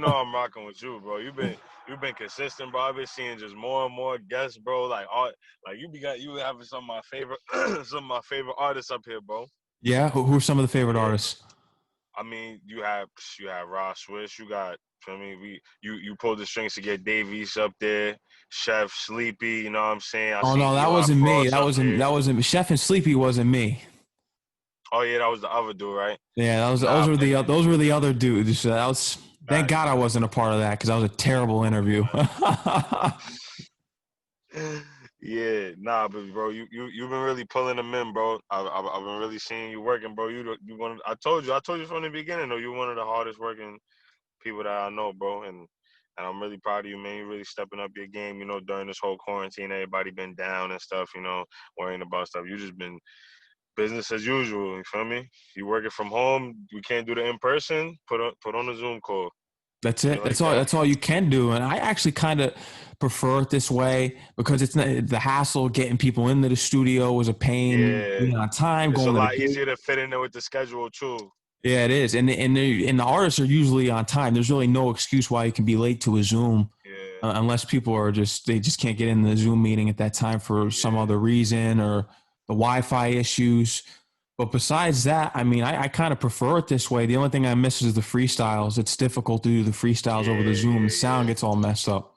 I'm rocking with you, bro. You've been consistent, bro. I've been seeing just more and more guests, bro. Like all, like you having some of my favorite some of my favorite artists up here, bro. Yeah, who are some of the favorite Yeah. artists? I mean, you have Ross Swiss, you got, I mean, you pulled the strings to get Davies up there, Chef Sleepy, you know what I'm saying? I Oh seen no, that Eli wasn't me. Frost up That there. wasn't Chef and Sleepy wasn't me. Oh yeah, that was the other dude, right? Yeah, Nah, but those were the other dudes. So that was thank God facts. I wasn't a part of that because that was a terrible interview. Yeah, nah, but bro, you've been really pulling them in, bro. I've been really seeing you working, bro. You one. I told you from the beginning, though. You're one of the hardest working people that I know, bro. And I'm really proud of you, man. You really stepping up your game. During this whole quarantine, everybody been down and stuff. Worrying about stuff. You just been business as usual. You feel me? You working from home. We can't do the in person. Put on a Zoom call. That's Do it it. like that. That's all you can do. And I actually kind of prefer it this way because it's not the hassle of getting people into the studio was a pain, Yeah, being on time, it's a going to the lot gig. easier to fit in there with the schedule too. Yeah, it is. And the artists are usually on time. There's really no excuse why you can be late to a Zoom Yeah, unless people are they just can't get in the Zoom meeting at that time for some yeah, other reason or the Wi-Fi issues. But besides that, I mean, I kind of prefer it this way. The only thing I miss is the freestyles. It's difficult to do the freestyles over the yeah, Zoom. The yeah, sound yeah. gets all messed up.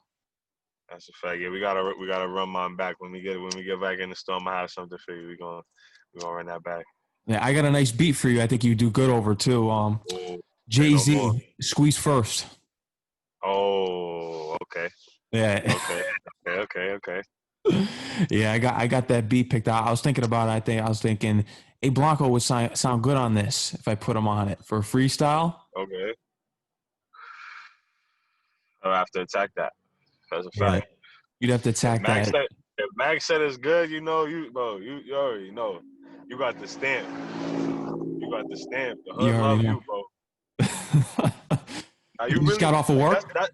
That's a fact. Yeah, we gotta run mine back when we get back in the store. I'm gonna have something for you. We gonna run that back. Yeah, I got a nice beat for you. I think you do good over too. Oh, say Jay no more. Z, Squeeze First. Oh, okay, Yeah, okay, okay, okay, okay, yeah. I got that beat picked out. I was thinking about it. I was thinking, hey, Blanco would sound good on this if I put him on it for a freestyle. okay. I'll have to attack that. That's a Yeah, fact. you'd have to If attack Max that. said if Max said it's good, you already know. You got the stamp. You got the stamp. The You hood already love know. you, bro. Now You you just really got off of like that's work. that.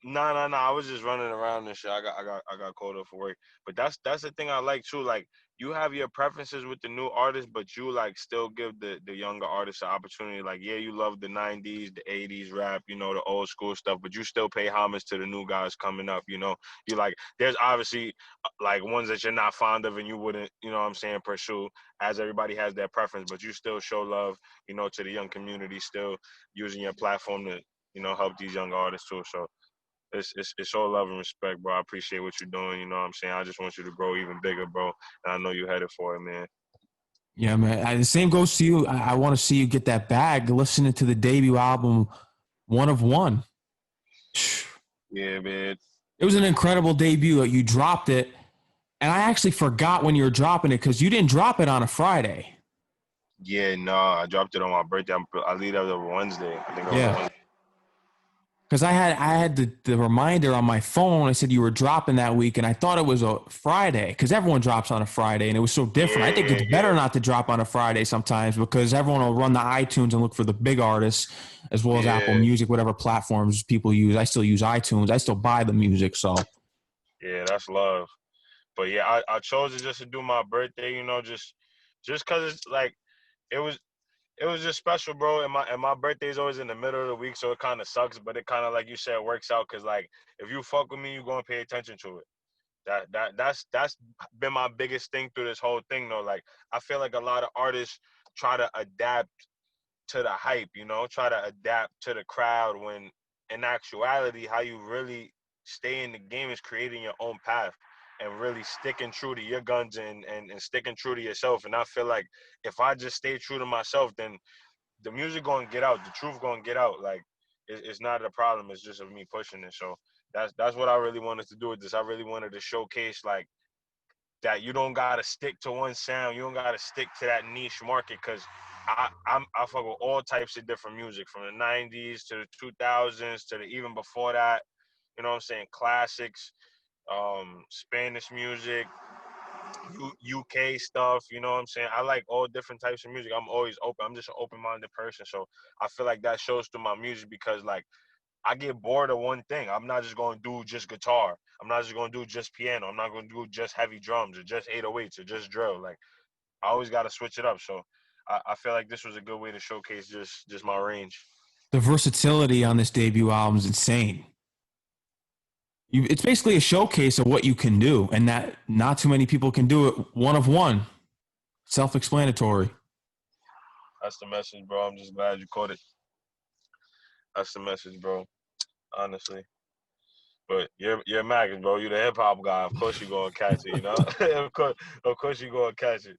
No. I was just running around and shit. I got called up for work. But that's the thing I like too. Like you have your preferences with the new artists, but you like still give the younger artists an opportunity. Like yeah, you love the '90s, the '80s rap, the old school stuff, but you still pay homage to the new guys coming up. You like there's obviously like ones that you're not fond of and you wouldn't, what I'm saying, pursue. As everybody has their preference, but you still show love, to the young community, still using your platform to help these young artists too. So it's all love and respect, bro. I appreciate what you're doing. You know what I'm saying? I just want you to grow even bigger, bro. And I know you're headed for it, man. Yeah, man. The same goes to you. I want to see you get that bag. Listening to the debut album, One of One. Yeah, man. It was an incredible debut. You dropped it, and I actually forgot when you were dropping it because you didn't drop it on a Friday. Yeah, no, I dropped it on my birthday. I leave that over Wednesday. I think it was a Yeah, Wednesday. because I had the reminder on my phone. I said you were dropping that week, and I thought it was a Friday because everyone drops on a Friday, and it was so different. I Yeah, think yeah, it's yeah, better not to drop on a Friday sometimes because everyone will run the iTunes and look for the big artists as well as Apple yeah, Music, whatever platforms people use. I still use iTunes. I still buy the music, so yeah. That's love. But yeah, I chose it just to do my birthday. Just cause it's like it was it was just special, bro. And my birthday is always in the middle of the week, so it kind of sucks. But it kind of like you said works out because like if you fuck with me, you gonna pay attention to it. That's been my biggest thing through this whole thing though. Like I feel like a lot of artists try to adapt to the hype, try to adapt to the crowd when in actuality how you really stay in the game is creating your own path and really sticking true to your guns and sticking true to yourself. And I feel like if I just stay true to myself, then the music gonna get out, the truth gonna get out. Like it's not a problem, it's just of me pushing it. So that's what I really wanted to do with this. I really wanted to showcase like that you don't gotta stick to one sound. You don't gotta stick to that niche market because I fuck with all types of different music from the '90s to the 2000s to the even before that. You know what I'm saying? Classics, Spanish music, UK stuff. You know what I'm saying? I like all different types of music. I'm always open. I'm just an open-minded person, so I feel like that shows through my music because like I get bored of one thing. I'm not just going to do just guitar. I'm not just going to do just piano. I'm not going to do just heavy drums or just 808s or just drill. Like I always got to switch it up. So I feel like this was a good way to showcase just my range. The versatility on this debut album is insane. It's basically a showcase of what you can do, and that not too many people can do it. One of one. Self-explanatory. That's the message, bro. I'm just glad you caught it. That's the message, bro. Honestly. But you're Maggin, bro. You're the hip hop guy. Of course you gonna catch it, you know? of course you gonna catch it.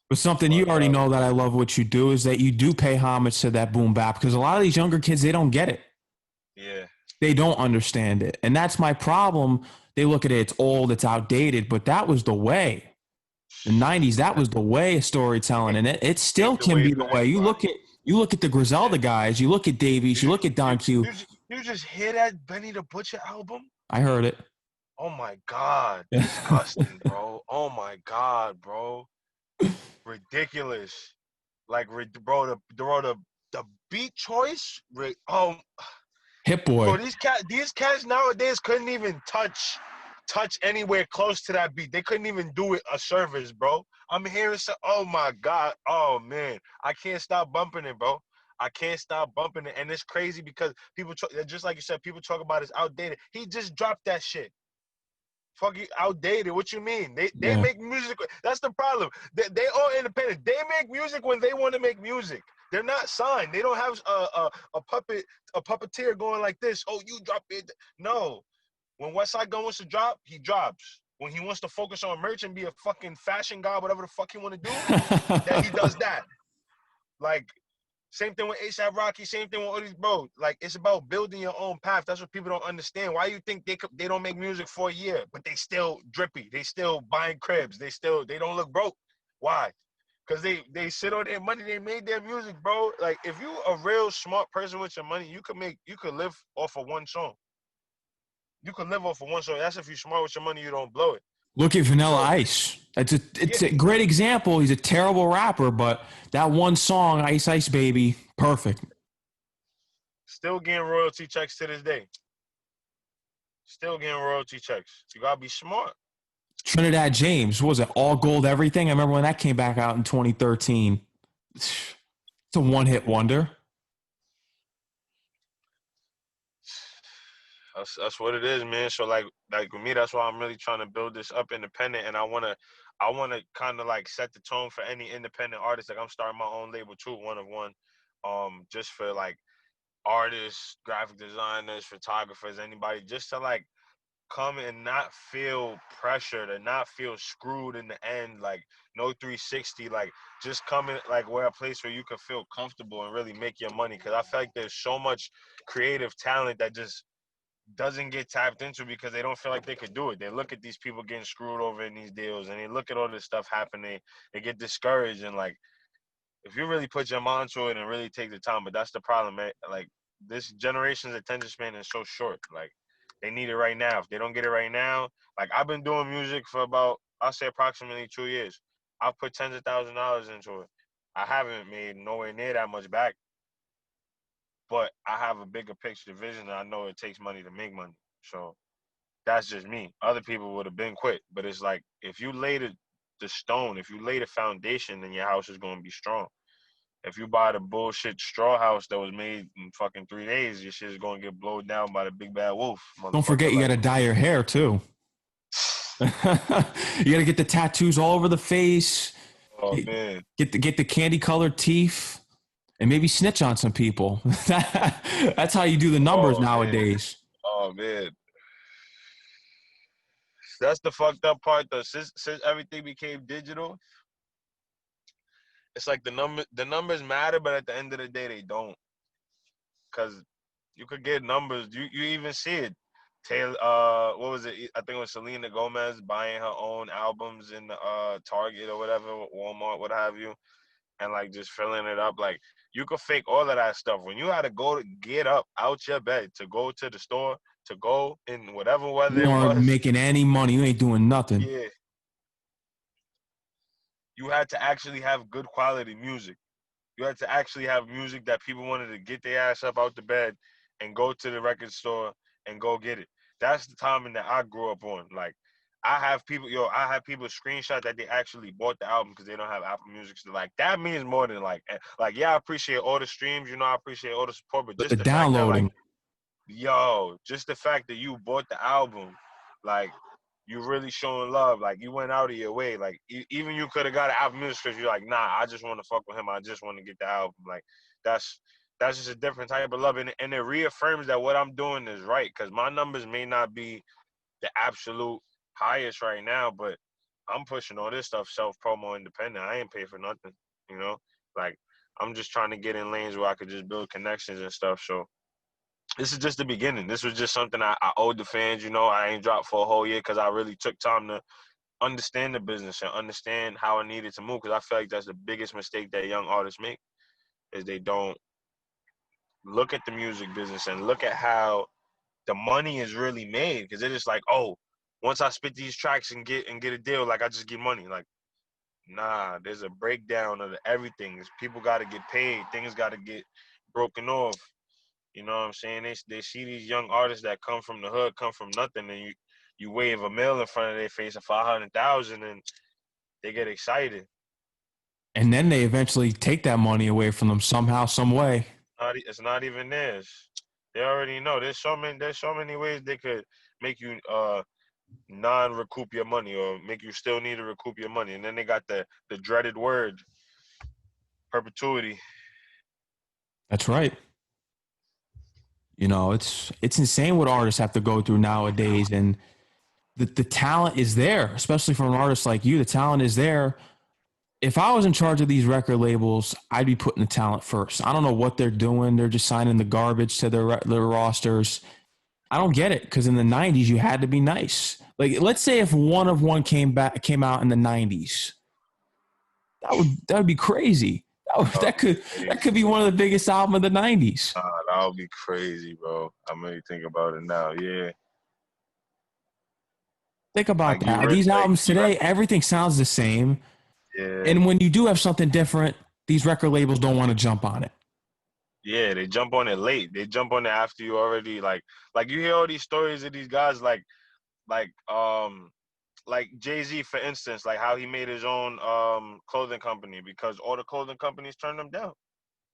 But something you But already know that I love what you do is that you do pay homage to that boom bap, because a lot of these younger kids, they don't get it. yeah. They don't understand it. And that's my problem. They look at it, it's old, it's outdated, but that was the way. The 90s, that was the way of storytelling, and it still Paved the can way be the for way. everybody. You look at the Griselda guys, you look at Davies, you look at Don Q. You just hear that Benny the Butcher album? I heard it. Oh my God. Disgusting, bro. Oh my God, bro. Ridiculous. Like, bro, the beat choice, Hit Boy. bro, these cats nowadays couldn't even touch anywhere close to that beat. They couldn't even do it a service, bro. I'm hearing oh my God. Oh man. I can't stop bumping it, bro. I can't stop bumping it. And it's crazy because people just like you said, people talk about it's outdated. He just dropped that shit. Fucking outdated. What you mean? They make music. That's the problem. They all independent. They make music when they want to make music. They're not signed. They don't have a puppeteer going like this. Oh, you drop it. No. When Westside Gun wants to drop, he drops. When he wants to focus on merch and be a fucking fashion guy, whatever the fuck he want to do, then he does that. Like, same thing with A$AP Rocky, same thing with all these, bro. Like, it's about building your own path. That's what people don't understand. Why you think they don't make music for a year, but they still drippy? They still buying cribs. They don't look broke. Why? Because they sit on their money. They made their music, bro. Like, if you a real smart person with your money, you could live off of one song. You can live off of one song. That's if you're smart with your money, you don't blow it. Look at Vanilla Ice. It's a great example. He's a terrible rapper, but that one song, Ice Ice Baby, perfect. Still getting royalty checks to this day. Still getting royalty checks. You gotta be smart. Trinidad James, what was it? All Gold Everything? I remember when that came back out in 2013. It's a one-hit wonder. That's what it is, man. So like with me, that's why I'm really trying to build this up independent, and I wanna kind of like set the tone for any independent artist. Like I'm starting my own label too, one of one, just for like artists, graphic designers, photographers, anybody, just to like come and not feel pressured and not feel screwed in the end. Like no 360, like just come in like where a place where you can feel comfortable and really make your money. Because I feel like there's so much creative talent that just doesn't get tapped into because they don't feel like they could do it. They look at these people getting screwed over in these deals, and they look at all this stuff happening. They get discouraged, and like if you really put your mind to it and really take the time, but that's the problem, man. Like this generation's attention span is so short. Like they need it right now. If they don't get it right now, like I've been doing music for about, I'll say approximately 2 years. I've put tens of thousands of dollars into it. I haven't made nowhere near that much back, but I have a bigger picture vision, and I know it takes money to make money. So that's just me. Other people would have been quit, but it's like if you lay the stone, if you lay the foundation, then your house is going to be strong. If you buy the bullshit straw house that was made in fucking 3 days, your shit is going to get blown down by the big bad wolf, Don't forget, you got to dye your hair too. You got to get the tattoos all over the face. Oh man, get the candy colored teeth, and maybe snitch on some people. That's how you do the numbers nowadays. Oh man, that's the fucked up part though. Since everything became digital, it's like the numbers matter, but at the end of the day, they don't. Cause you could get numbers. You even see it. Taylor, what was it? I think it was Selena Gomez buying her own albums in the Target or whatever, Walmart, what have you, and like just filling it up. Like you could fake all of that stuff. When you had to go to get up out your bed to go to the store, to go in whatever weather You it aren't was. making any money. You ain't doing nothing. Yeah. You had to actually have good quality music. You had to actually have music that people wanted to get their ass up out the bed and go to the record store and go get it. That's the timing that I grew up on. Like I have people screenshot that they actually bought the album because they don't have Apple Music. So like that means more than like yeah, I appreciate all the streams, you know, I appreciate all the support, but But just the the fact that like downloading, just the fact that you bought the album, like you really showing love. Like you went out of your way. Like even you could have got an Apple Music because you're like, nah, I just want to fuck with him. I just want to get the album. Like that's that's just a different type of love, and it reaffirms that what I'm doing is right because my numbers may not be the absolute highest right now, but I'm pushing all this stuff self promo independent. I ain't pay for nothing, you know. Like I'm just trying to get in lanes where I could just build connections and stuff. So this is just the beginning. This was just something I owed the fans. You know, I ain't dropped for a whole year because I really took time to understand the business and understand how I needed to move. Because I feel like that's the biggest mistake that young artists make is they don't look at the music business and look at how the money is really made. Because it's just like, oh, once I spit these tracks and get a deal, like I just get money. Like, nah, there's a breakdown of everything. People got to get paid. Things got to get broken off. You know what I'm saying? They see these young artists that come from the hood, come from nothing, and you wave a mill in front of their face of 500,000, and they get excited. and then they eventually take that money away from them somehow, some way. It's not even theirs. They already know. There's so many ways they could make you non-recoup your money or make you still need to recoup your money. And then they got the dreaded word perpetuity. That's right. You know, it's insane what artists have to go through nowadays, and the talent is there, especially for an artist like you. The talent is there. If I was in charge of these record labels, I'd be putting the talent first. I don't know what they're doing. They're just signing the garbage to their rosters. I don't get it because in the '90s you had to be nice. Like, let's say if One of One came out in the '90s, that would be crazy. That would be That could crazy, be bro. one of the biggest albums of the '90s. That would be crazy, bro. I'm really thinking about it now. Yeah, Think about like that. These albums you, today, everything sounds the same. yeah, And when you do have something different, these record labels don't want to jump on it. yeah. They jump on it late. They jump on it after you already like you hear all these stories of these guys like like Jay-Z, for instance, like how he made his own clothing company because all the clothing companies turned him down.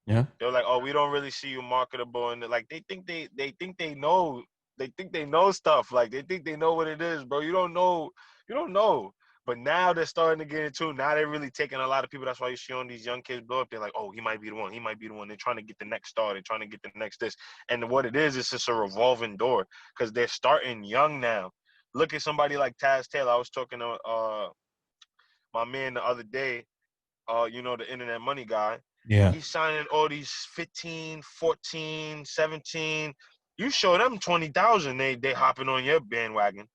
Yeah. They're like, oh, we don't really see you marketable, and like they think they know stuff. Like they think they know what it is, bro. You don't know. But now they're starting to get into. Now they're really taking a lot of people. That's why you see on these young kids blow up. They're like, oh, he might be the one. He might be the one. They're trying to get the next star. They're trying to get the next this. And what it is, it's just a revolving door because they're starting young now. Look at somebody like Taz Taylor. I was talking to my man the other day. You know, the internet money guy. Yeah. He's signing all these 15, 14, 17. You show them 20,000, they hopping on your bandwagon.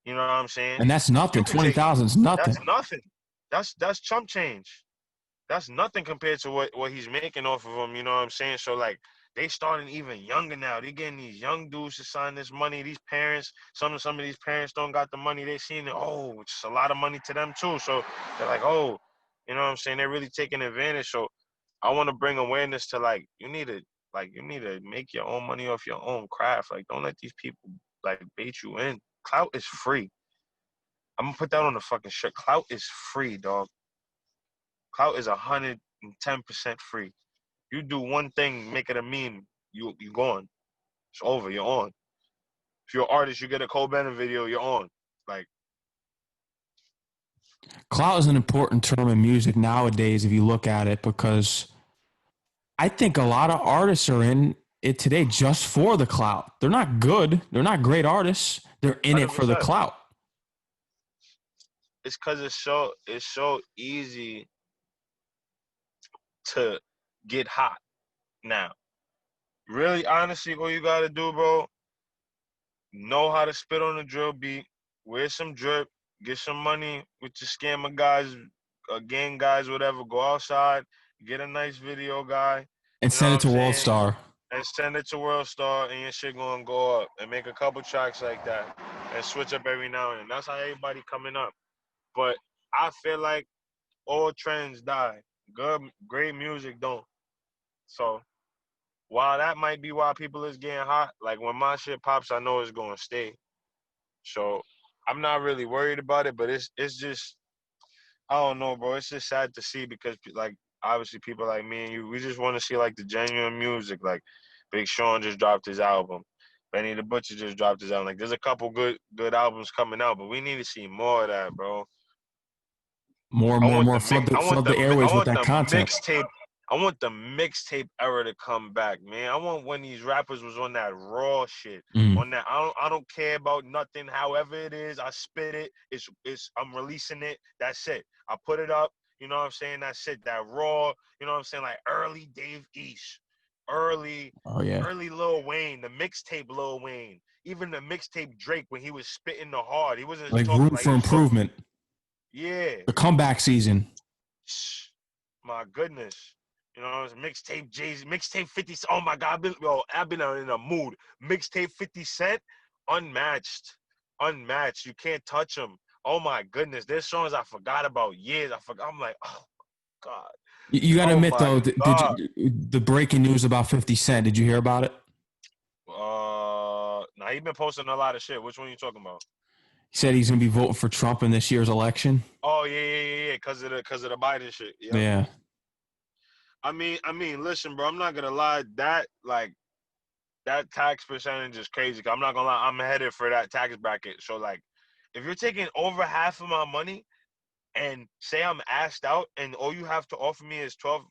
You know what I'm saying? And that's You nothing. could take 20,000 is that's nothing. nothing. That's chump change. That's nothing compared to what he's making off of them. You know what I'm saying? So like they starting even younger now. They getting these young dudes to sign this money. These parents, some of these parents don't got the money. They seeing it. Oh, it's a lot of money to them too. So they're like, oh, you know what I'm saying? They're really taking advantage. So I want to bring awareness to you need to make your own money off your own craft. Like don't let these people like bait you in. Clout is free. I'm gonna put that on the fucking shirt. Clout is free, dog. Clout is 110% free. You do one thing, make it a meme, you gone. It's over. You're on. If you're an artist, you get a Cole Bennett video, you're on. Like Clout is an important term in music nowadays if you look at it because I think a lot of artists are in it today just for the clout. They're not good. They're not great artists. They're in it for the 100%. clout. It's because it's so easy to get hot now. Really, honestly, all you gotta do, bro, know how to spit on a drill beat, wear some drip, get some money with your scammer guys, gang guys, whatever. Go outside, get a nice video guy. And You know send what it I'm to World saying? Star. And send it to World Star, and your shit gonna go up. And make a couple tracks like that, and switch up every now and then. That's how everybody coming up. But I feel like all trends die. Great music don't. So while that might be why people is getting hot, like when my shit pops, I know it's gonna stay. So I'm not really worried about it, but it's just I don't know, bro. It's just sad to see because like obviously people like me and you, we just want to see like the genuine music. Like Big Sean just dropped his album. Benny the Butcher just dropped his album. Like there's a couple good albums coming out, but we need to see more of that, bro. More, I more, want more. the mix. Flood the I airways with want that the content. mixtape. I want the mixtape era to come back, man. I want when these rappers was on that raw shit. Mm. On that, I don't care about nothing. However it is, I spit it. I'm releasing it. That's it. I put it up. You know what I'm saying? That's it. That raw. You know what I'm saying? Like early Dave East, early, Oh yeah, early Lil Wayne, the mixtape Lil Wayne, even the mixtape Drake when he was spitting the hard. He wasn't like talking room like he for was talking. improvement. Yeah. The comeback season. My goodness. You know, it's mixtape Jay-Z, mixtape 50 Cent. Oh my God, I've been in a mood. Mixtape 50 Cent, unmatched. Unmatched. You can't touch them. Oh my goodness. There's songs I forgot about years. I'm like, oh God. You got to Oh admit my though, God. the breaking news about 50 Cent? Did you hear about it? Now he been posting a lot of shit. Which one are you talking about? He said he's going to be voting for Trump in this year's election. Oh yeah. Cause of the Biden shit. Yep. Yeah. Listen, bro, I'm not gonna lie. That tax percentage is crazy. I'm not gonna lie, I'm headed for that tax bracket. So like, if you're taking over half of my money and say I'm asked out and all you have to offer me is $1,200,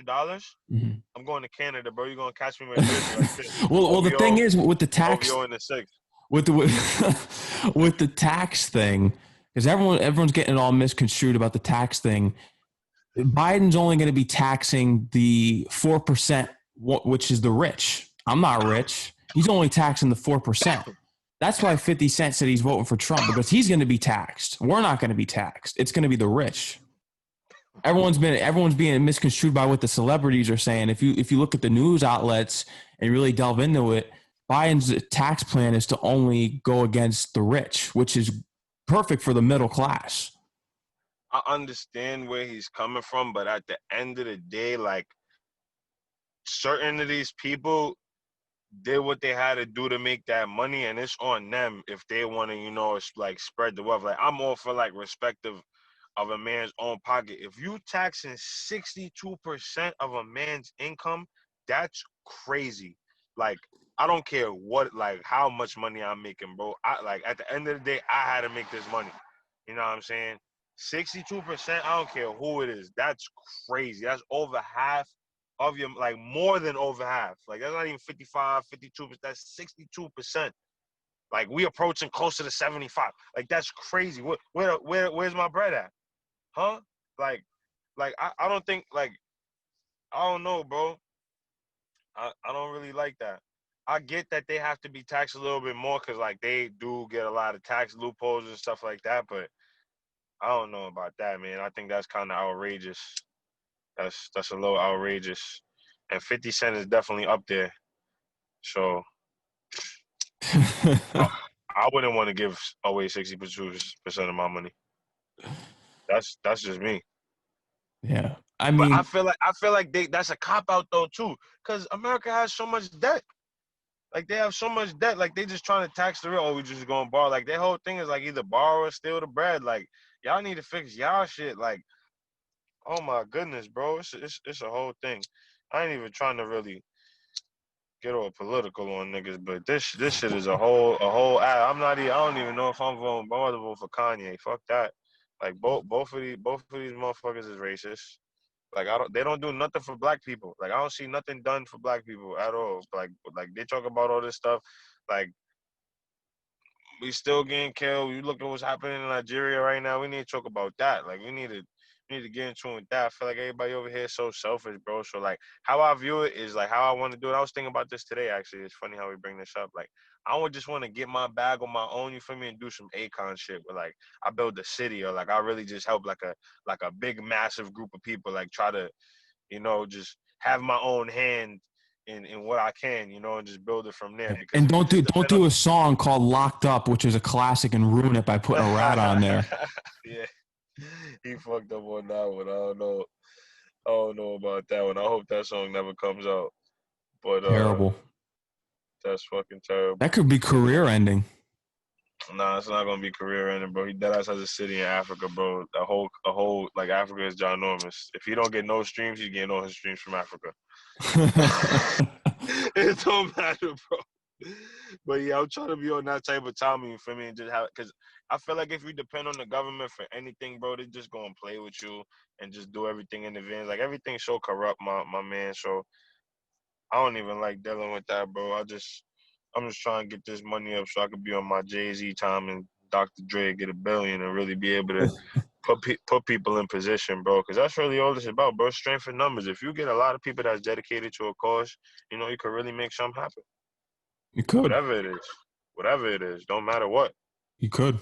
Mm-hmm. I'm going to Canada, bro. You're gonna catch me with a jersey like this. well, the thing is with the tax, OVO in the sixth. with the with the tax thing, because everyone's getting it all misconstrued about the tax thing. Biden's only going to be taxing the 4%, which is the rich. I'm not rich. He's only taxing the 4%. That's why 50 Cent said he's voting for Trump, because he's going to be taxed. We're not going to be taxed. It's going to be the rich. Everyone's being misconstrued by what the celebrities are saying. If you look at the news outlets and really delve into it, Biden's tax plan is to only go against the rich, which is perfect for the middle class. I understand where he's coming from, but at the end of the day, like certain of these people did what they had to do to make that money, and it's on them if they want to, like spread the wealth. Like I'm all for like respect of a man's own pocket. If you taxing 62% of a man's income, that's crazy. Like I don't care like how much money I'm making, bro. I like at the end of the day, I had to make this money. You know what I'm saying? 62%, I don't care who it is. That's crazy. That's over half of your, like more than over half. Like that's not even 55, 52, that's 62%. Like we approaching closer to 75. Like that's crazy. Where's my bread at? Huh? Like I don't think like I don't know, bro. I don't really like that. I get that they have to be taxed a little bit more because like they do get a lot of tax loopholes and stuff like that, but I don't know about that, man. I think that's kind of outrageous. That's a little outrageous. And 50 Cent is definitely up there. So I wouldn't want to give away 60% of my money. That's just me. Yeah. I But mean, I feel like that's a cop out though too, because America has so much debt. Like they have so much debt. Like they just trying to tax the real. Oh, we just gonna borrow. Like their whole thing is like either borrow or steal the bread. Like y'all need to fix y'all shit. Like oh my goodness, bro, it's a whole thing. I ain't even trying to really get all political on niggas, but this shit is a whole. I don't even know if I'm about to vote for Kanye. Fuck that. Like both of these motherfuckers is racist. Like they don't do nothing for black people. Like I don't see nothing done for black people at all. Like they talk about all this stuff. Like we still getting killed. You look at what's happening in Nigeria right now. We need to talk about that. Like we need to get into it with that. I feel like everybody over here is so selfish, bro. So like how I view it is like how I want to do it. I was thinking about this today actually. It's funny how we bring this up. Like I would just want to get my bag on my own, you feel me, and do some Akon shit where like I build a city or like I really just help like a big massive group of people, like try to, just have my own hand in what I can, and just build it from there. Because and if you just don't depend on do a song called "Locked Up," which is a classic, and ruin it by putting a rat on there. yeah, he fucked up on that one. I don't know about that one. I hope that song never comes out. But Terrible. that's fucking terrible. That could be career ending. Nah, it's not gonna be career ending, bro. He deadass has a city in Africa, bro. A whole like Africa is ginormous. If he don't get no streams, he's getting all his streams from Africa. It don't matter, bro. But yeah, I'm trying to be on that type of timing, you feel me? And just have, because I feel like if you depend on the government for anything, bro, they just gonna play with you and just do everything in advance. Like everything's so corrupt, my man. So I don't even like dealing with that, bro. I'm just trying to get this money up so I could be on my Jay-Z time and Dr. Dre get $1 billion and really be able to put people in position, bro. Because that's really all it's about, bro. Strength in numbers. If you get a lot of people that's dedicated to a cause, you could really make something happen. You could. Whatever it is, don't matter what. You could.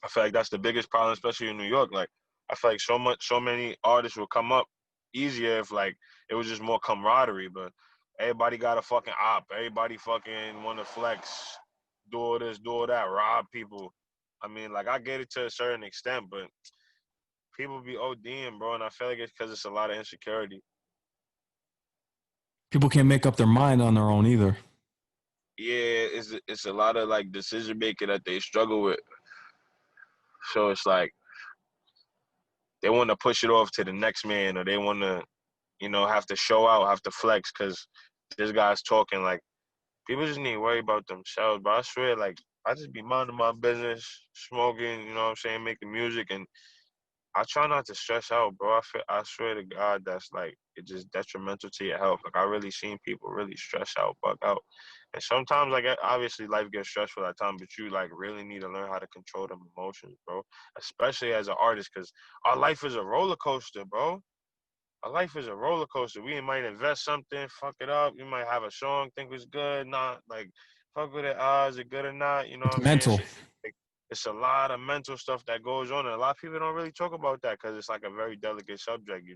I feel like that's the biggest problem, especially in New York. Like, I feel like so many artists will come up easier if like it was just more camaraderie. But everybody got a fucking op. Everybody fucking want to flex, do all this, do all that, rob people. I mean, like I get it to a certain extent, but people be ODing, bro, and I feel like it's because it's a lot of insecurity. People can't make up their mind on their own either. Yeah, it's a lot of like decision making that they struggle with. So it's like they want to push it off to the next man, or they want to, have to show out, have to flex, because this guy's talking. Like people just need to worry about themselves. But I swear, like I just be minding my business, smoking, you know what I'm saying, making music, and I try not to stress out, bro. I swear to God, that's like it's just detrimental to your health. Like I really seen people really stress out, bug out, and sometimes like obviously life gets stressful at times, but you like really need to learn how to control them emotions, bro. Especially as an artist, because our life is a roller coaster, bro. Our life is a roller coaster. We might invest something, fuck it up. You might have a song, think it's good, not like fuck with it. Is it good or not? You know what It's I'm saying? mental. Like, it's a lot of mental stuff that goes on, and a lot of people don't really talk about that because it's like a very delicate subject.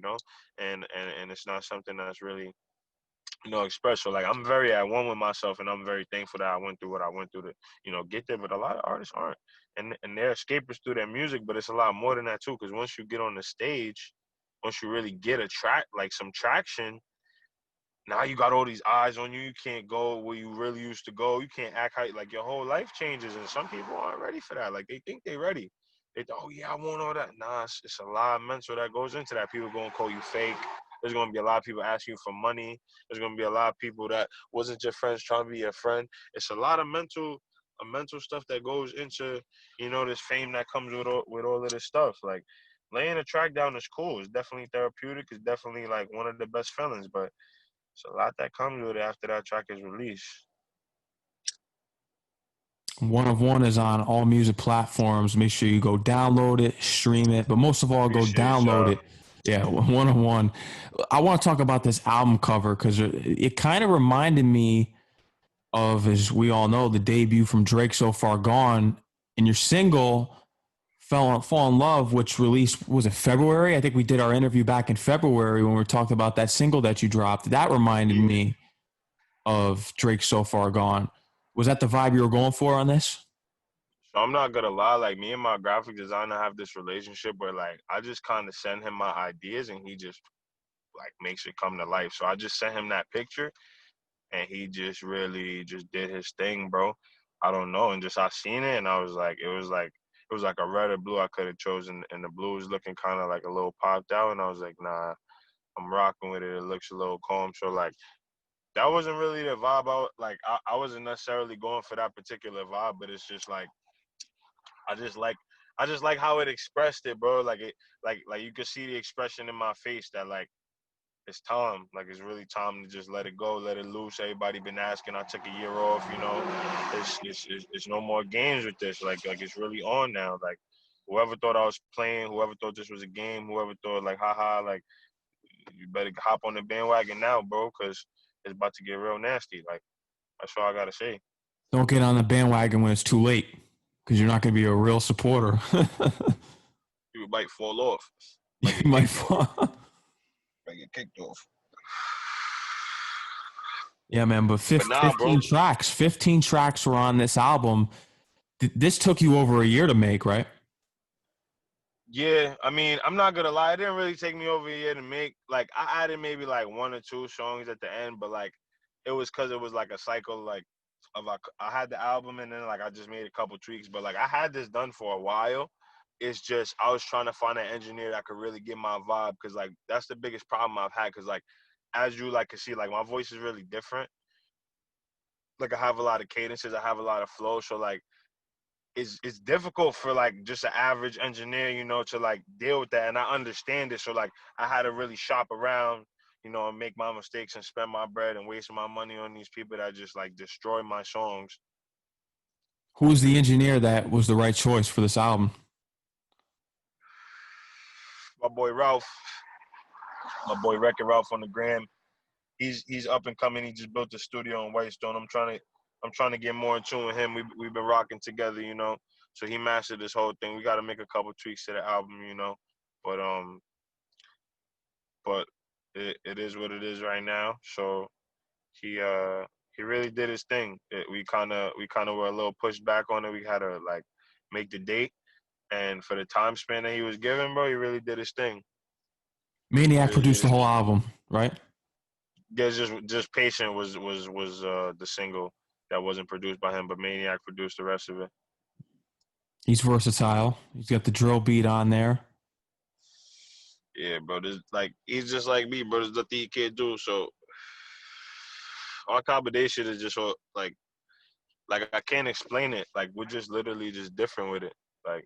And it's not something that's really expressed. So like I'm very at one with myself, and I'm very thankful that I went through what I went through to get there. But a lot of artists aren't, and they're escapists through their music, but it's a lot more than that too. Because once you get on the stage, once you really get like some traction, now you got all these eyes on you. You can't go where you really used to go. You can't act like your whole life changes. And some people aren't ready for that. Like they think they're ready. They thought, oh yeah, I want all that. Nah, it's a lot of mental that goes into that. People gonna call you fake. There's gonna be a lot of people asking you for money. There's gonna be a lot of people that wasn't your friends trying to be your friend. It's a lot of mental stuff that goes into this fame that comes with all of this stuff. Like laying a track down is cool. It's definitely therapeutic. It's definitely like one of the best feelings, but it's a lot that comes with it after that track is released. One of One is on all music platforms. Make sure you go download it, stream it, but most of all, go Appreciate download y'all. it. Yeah, One of One. I want to talk about this album cover because it kind of reminded me of, as we all know, the debut from Drake, So Far Gone, and your single Fall in Love, which released, was it February? I think we did our interview back in February when we were talking about that single that you dropped. That reminded Yeah. me of Drake, So Far Gone. Was that the vibe you were going for on this? So I'm not gonna lie, like me and my graphic designer have this relationship where like I just kind of send him my ideas and he just like makes it come to life. So I just sent him that picture and he just really just did his thing, bro. I don't know, and just I seen it and I was like, it was like a red or blue I could have chosen, and the blue was looking kind of like a little popped out, and I was like, nah, I'm rocking with it. It looks a little calm, so like that wasn't really the vibe. I wasn't necessarily going for that particular vibe, but it's just like I just like I just like how it expressed it, bro. Like it, like you could see the expression in my face that like it's time. Like it's really time to just let it go, let it loose. Everybody been asking. I took a year off. It's no more games with this. Like it's really on now. Like whoever thought I was playing, whoever thought this was a game, whoever thought like haha, like you better hop on the bandwagon now, bro, because it's about to get real nasty. Like that's all I gotta say. Don't get on the bandwagon when it's too late because you're not going to be a real supporter. You might fall off. You Might get might kicked off. fall. Might get kicked off. Yeah, man, but But nah, bro. 15 tracks were on this album. This took you over a year to make, right? Yeah, I mean, I'm not gonna lie. It didn't really take me over a year to make. Like, I added maybe like one or two songs at the end, but like, it was because it was like a cycle. Like, I had the album and then like I just made a couple tweaks, but like I had this done for a while. It's just I was trying to find an engineer that could really get my vibe because like that's the biggest problem I've had because like as you like can see like my voice is really different. Like I have a lot of cadences, I have a lot of flow, so like it's difficult for like just an average engineer, you know, to like deal with that. And I understand it. So like I had to really shop around, you know, and make my mistakes and spend my bread and waste my money on these people that just like destroy my songs. Who was the engineer that was the right choice for this album? My boy Ralph, my boy Record Ralph on the gram. He's up and coming. He just built a studio in Whitestone. I'm trying to get more in tune with him. We've been rocking together, you know. So he mastered this whole thing. We got to make a couple tweaks to the album, you know. But but it is what it is right now. So he he really did his thing. We kind of were a little pushed back on it. We had to like make the date, and for the time span that he was given, bro, he really did his thing. Maniac Really did produced the his whole thing. album, right? Yeah, just patient was the single that wasn't produced by him, but Maniac produced the rest of it. He's versatile. He's got the drill beat on there. Yeah, bro. This like he's just like me, bro. There's nothing he can't do. So our combination is just so like I can't explain it. Like we're just literally just different with it. Like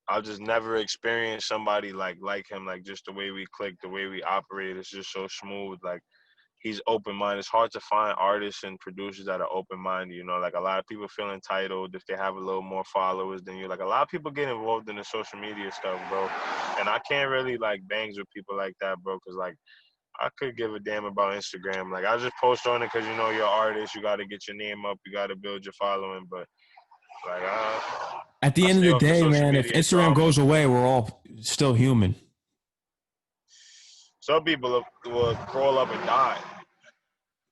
I'll just never experience somebody like him. Like just the way we click, the way we operate. It's just so smooth. Like he's open minded. It's hard to find artists and producers that are open minded. You know, like a lot of people feel entitled if they have a little more followers than you. Like a lot of people get involved in the social media stuff, bro. And I can't really like bangs with people like that, bro. Cause like I could give a damn about Instagram. Like I just post on it because you know you're an artist. You got to get your name up. You got to build your following. But like At the I end of stay the off the day, social man, if media Instagram drama. goes away, we're all still human. Some people will crawl up and die.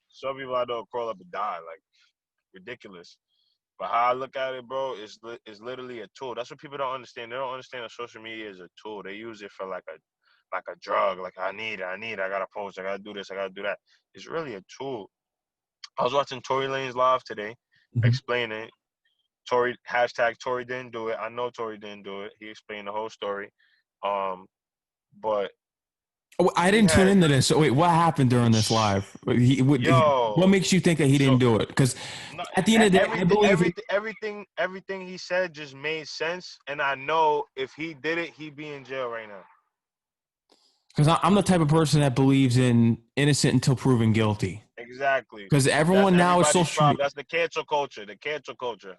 Some people I know crawl up and die. Like ridiculous. But how I look at it, bro, is literally a tool. That's what people don't understand. They don't understand that social media is a tool. They use it for like a drug. Like I need it. I gotta post. I gotta do this. I gotta do that. It's really a tool. I was watching Tory Lane's live today, Mm-hmm. explaining Tory hashtag Tory didn't do it. I know Tory didn't do it. He explained the whole story. Um, but Oh, I he didn't tune had into this. So wait, what happened during this live? What yo. makes you think that he didn't So do it? Because no, at the end of the day, I everything, believe he. everything he said just made sense, and I know if he did it, he'd be in jail right now. Because I'm the type of person that believes in innocent until proven guilty. Exactly. Because That's everyone now is everybody's social problem. media. That's the cancel culture. The cancel culture.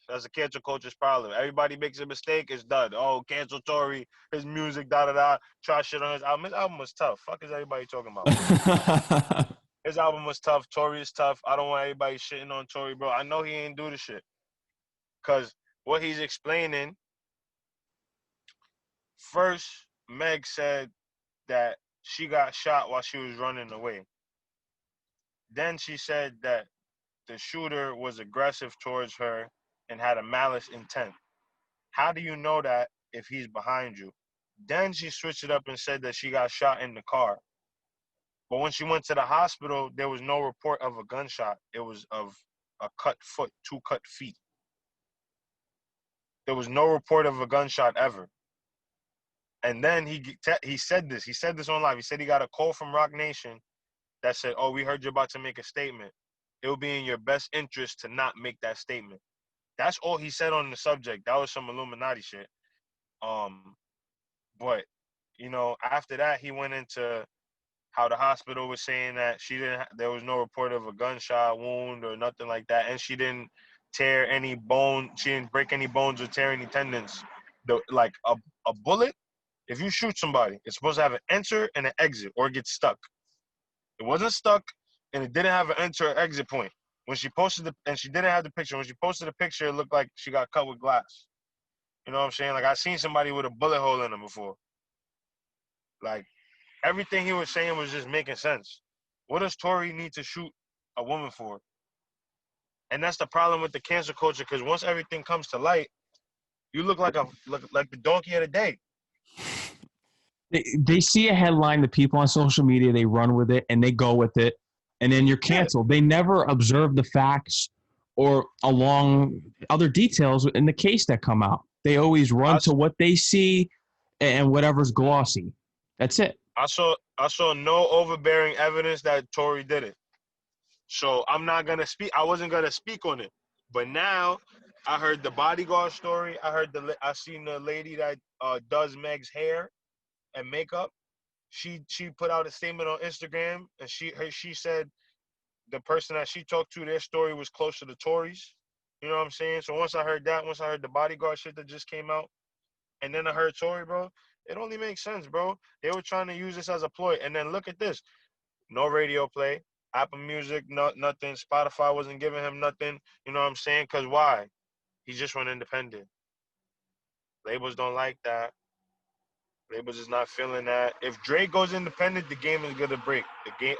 That's the cancel culture's problem. Everybody makes a mistake, it's done. Oh, cancel Tory, his music, da da da. Try shit on his album. His album was tough. Fuck is everybody talking about? His album was tough. Tory is tough. I don't want everybody shitting on Tory, bro. I know he ain't do the shit. Cause what he's explaining, first, Meg said that she got shot while she was running away. Then she said that the shooter was aggressive towards her and had a malice intent. How do you know that if he's behind you? Then she switched it up and said that she got shot in the car. But when she went to the hospital, there was no report of a gunshot. It was of a cut foot, 2 cut feet. There was no report of a gunshot ever. And then he said this. He said this on live. He said he got a call from Rock Nation that said, "Oh, we heard you're about to make a statement. It will be in your best interest to not make that statement." That's all he said on the subject. That was some Illuminati shit. Um, but you know, after that, he went into how the hospital was saying that there was no report of a gunshot wound or nothing like that, and she didn't tear any bone. She didn't break any bones or tear any tendons. Like a bullet, if you shoot somebody, it's supposed to have an enter and an exit, or it gets stuck. It wasn't stuck, and it didn't have an enter or exit point. When she posted and she didn't have the picture. When she posted the picture, it looked like she got cut with glass. You know what I'm saying? Like I seen somebody with a bullet hole in them before. Like everything he was saying was just making sense. What does Tory need to shoot a woman for? And that's the problem with the cancel culture, because once everything comes to light, you look like like the donkey of the day. They see a headline, the people on social media, they run with it and they go with it. and then you're canceled. They never observe the facts or along other details in the case that come out. They always run to what they see and whatever's glossy. That's it. I saw no overbearing evidence that Tory did it. So I'm not gonna speak. I wasn't gonna speak on it. But now I heard the bodyguard story. I seen the lady that does Meg's hair and makeup. She put out a statement on Instagram, and she said the person that she talked to, their story was close to the Tories. You know what I'm saying? So once I heard the bodyguard shit that just came out, and then I heard Tory, bro, it only makes sense, bro. They were trying to use this as a ploy. And then look at this. No radio play. Apple Music, nothing. Spotify wasn't giving him nothing. You know what I'm saying? Because why? He just went independent. Labels don't like that. Labels is not feeling that. If Drake goes independent, the game is gonna break. The game,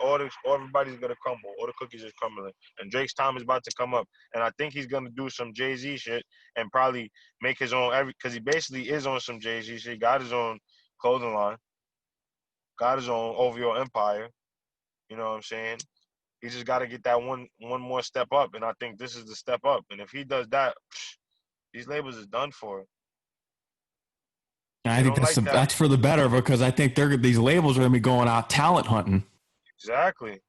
everybody's gonna crumble. All the cookies is crumbling, and Drake's time is about to come up. And I think he's gonna do some Jay-Z shit and probably make his own because he basically is on some Jay-Z shit. Got his own clothing line, got his own OVO empire. You know what I'm saying? He just got to get that one more step up, and I think this is the step up. And if he does that, these labels is done for. I think that's for the better, because I think these labels are going to be going out talent hunting. Exactly.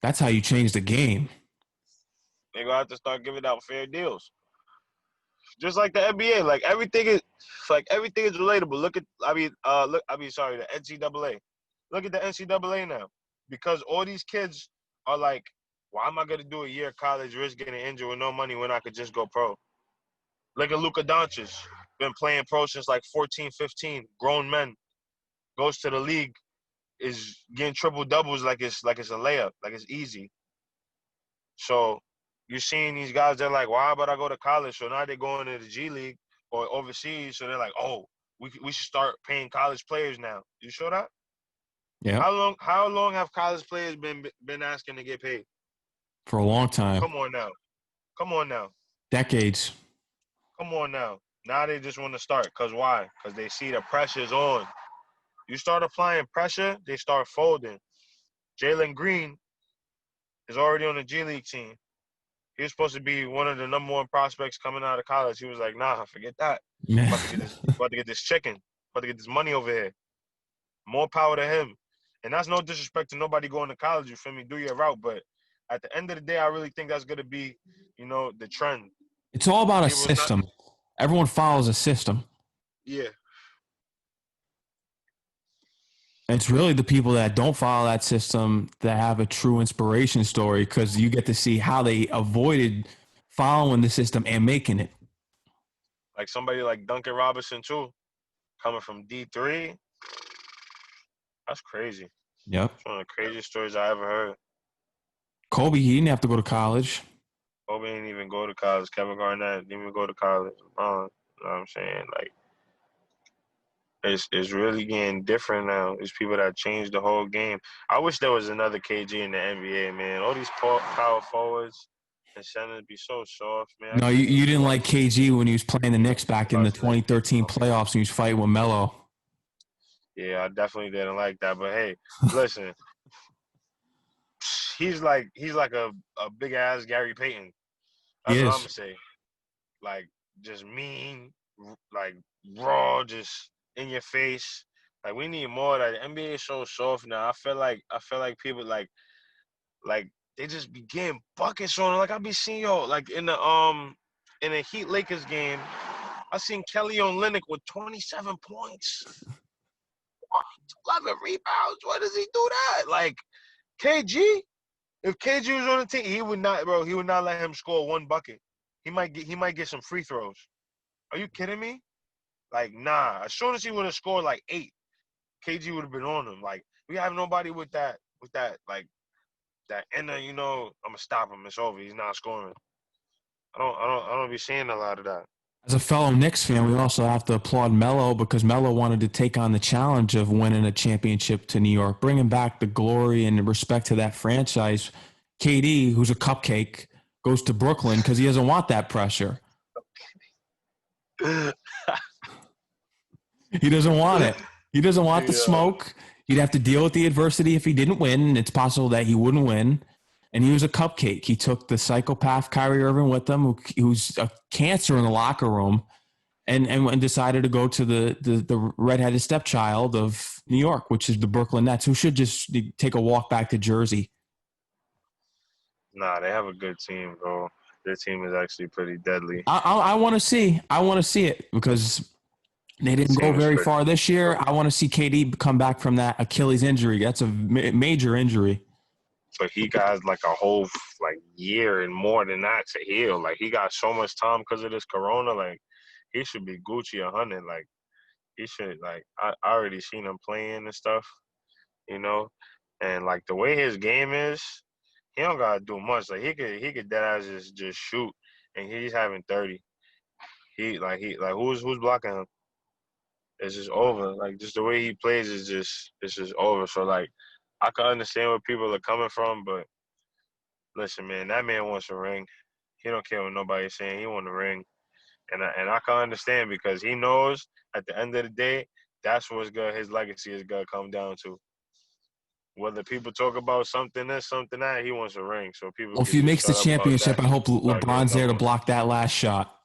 That's how you change the game. They're going to have to start giving out fair deals. Just like the NBA, like everything is relatable. The NCAA. Look at the NCAA now. Because all these kids are like, why am I going to do a year of college, risk getting injured with no money when I could just go pro? Look at Luka Doncic. Been playing pro since like 14, 15. Grown men. Goes to the league. Is getting triple doubles like it's a layup. Like it's easy. So you're seeing these guys, they're like, why about I go to college? So now they're going to the G League or overseas. So they're like, oh, we should start paying college players now. You sure that? Yeah. How long have college players been asking to get paid? For a long time. Come on now. Decades. Come on now. Now they just want to start. Because why? Because they see the pressure's on. You start applying pressure, they start folding. Jalen Green is already on the G League team. He was supposed to be one of the number one prospects coming out of college. He was like, nah, forget that. About to get this chicken. About to get this money over here. More power to him. And that's no disrespect to nobody going to college, you feel me? Do your route. But at the end of the day, I really think that's going to be, the trend. It's all about a system. Everyone follows a system. Yeah. And it's really the people that don't follow that system that have a true inspiration story, because you get to see how they avoided following the system and making it. Like somebody like Duncan Robinson, too, coming from D3. That's crazy. Yep. It's one of the craziest stories I ever heard. Kobe, he didn't have to go to college. Kobe didn't even go to college. Kevin Garnett didn't even go to college. You know what I'm saying? Like, it's really getting different now. There's people that changed the whole game. I wish there was another KG in the NBA, man. All these power forwards and centers be so soft, man. No, you didn't like KG when he was playing the Knicks back in the 2013 playoffs and he was fighting with Melo. Yeah, I definitely didn't like that. But hey, listen, he's like a big ass Gary Payton. That's what I'm gonna say. Like, just mean, like raw, just in your face. Like, we need more of that. The NBA is so soft now. I feel like people like they just be getting buckets on. Like, I be seeing like in the Heat Lakers game, I seen Kelly Olynyk with 27 points. 11 rebounds. Why does he do that? Like, KG, if KG was on the team, he would not let him score one bucket. He might get some free throws. Are you kidding me? Like, nah. As soon as he would have scored like 8, KG would have been on him. Like, we have nobody with that like that inner, I'm gonna stop him. It's over. He's not scoring. I don't be seeing a lot of that. As a fellow Knicks fan, we also have to applaud Melo, because Melo wanted to take on the challenge of winning a championship to New York, bringing back the glory and respect to that franchise. KD, who's a cupcake, goes to Brooklyn because he doesn't want that pressure. He doesn't want it. He doesn't want the smoke. He'd have to deal with the adversity if he didn't win, and it's possible that he wouldn't win. And he was a cupcake. He took the psychopath Kyrie Irving with him, who's a cancer in the locker room, and decided to go to the redheaded stepchild of New York, which is the Brooklyn Nets, who should just take a walk back to Jersey. Nah, they have a good team, bro. Their team is actually pretty deadly. I want to see. I want to see it because they didn't go Team is very pretty. far this year. I want to see KD come back from that Achilles injury. That's a major injury. But he got like a whole like year and more than that to heal. Like he got so much time because of this corona. Like he should be Gucci 100. Like he should like I already seen him playing and stuff, you know. And like the way his game is, he don't gotta do much. Like he could dead ass just shoot, and he's having 30. He who's blocking him? It's just over. Like just the way he plays is just it's just over. So like I can understand where people are coming from, but listen, man, that man wants a ring. He don't care what nobody's saying. He want a ring, and I can understand because he knows at the end of the day, that's what's good. His legacy is gonna come down to. Whether people talk about something this, something that, he wants a ring, so people Well, if could he just makes the shut up about championship, that I hope and start getting LeBron's there to numbers. block that last shot.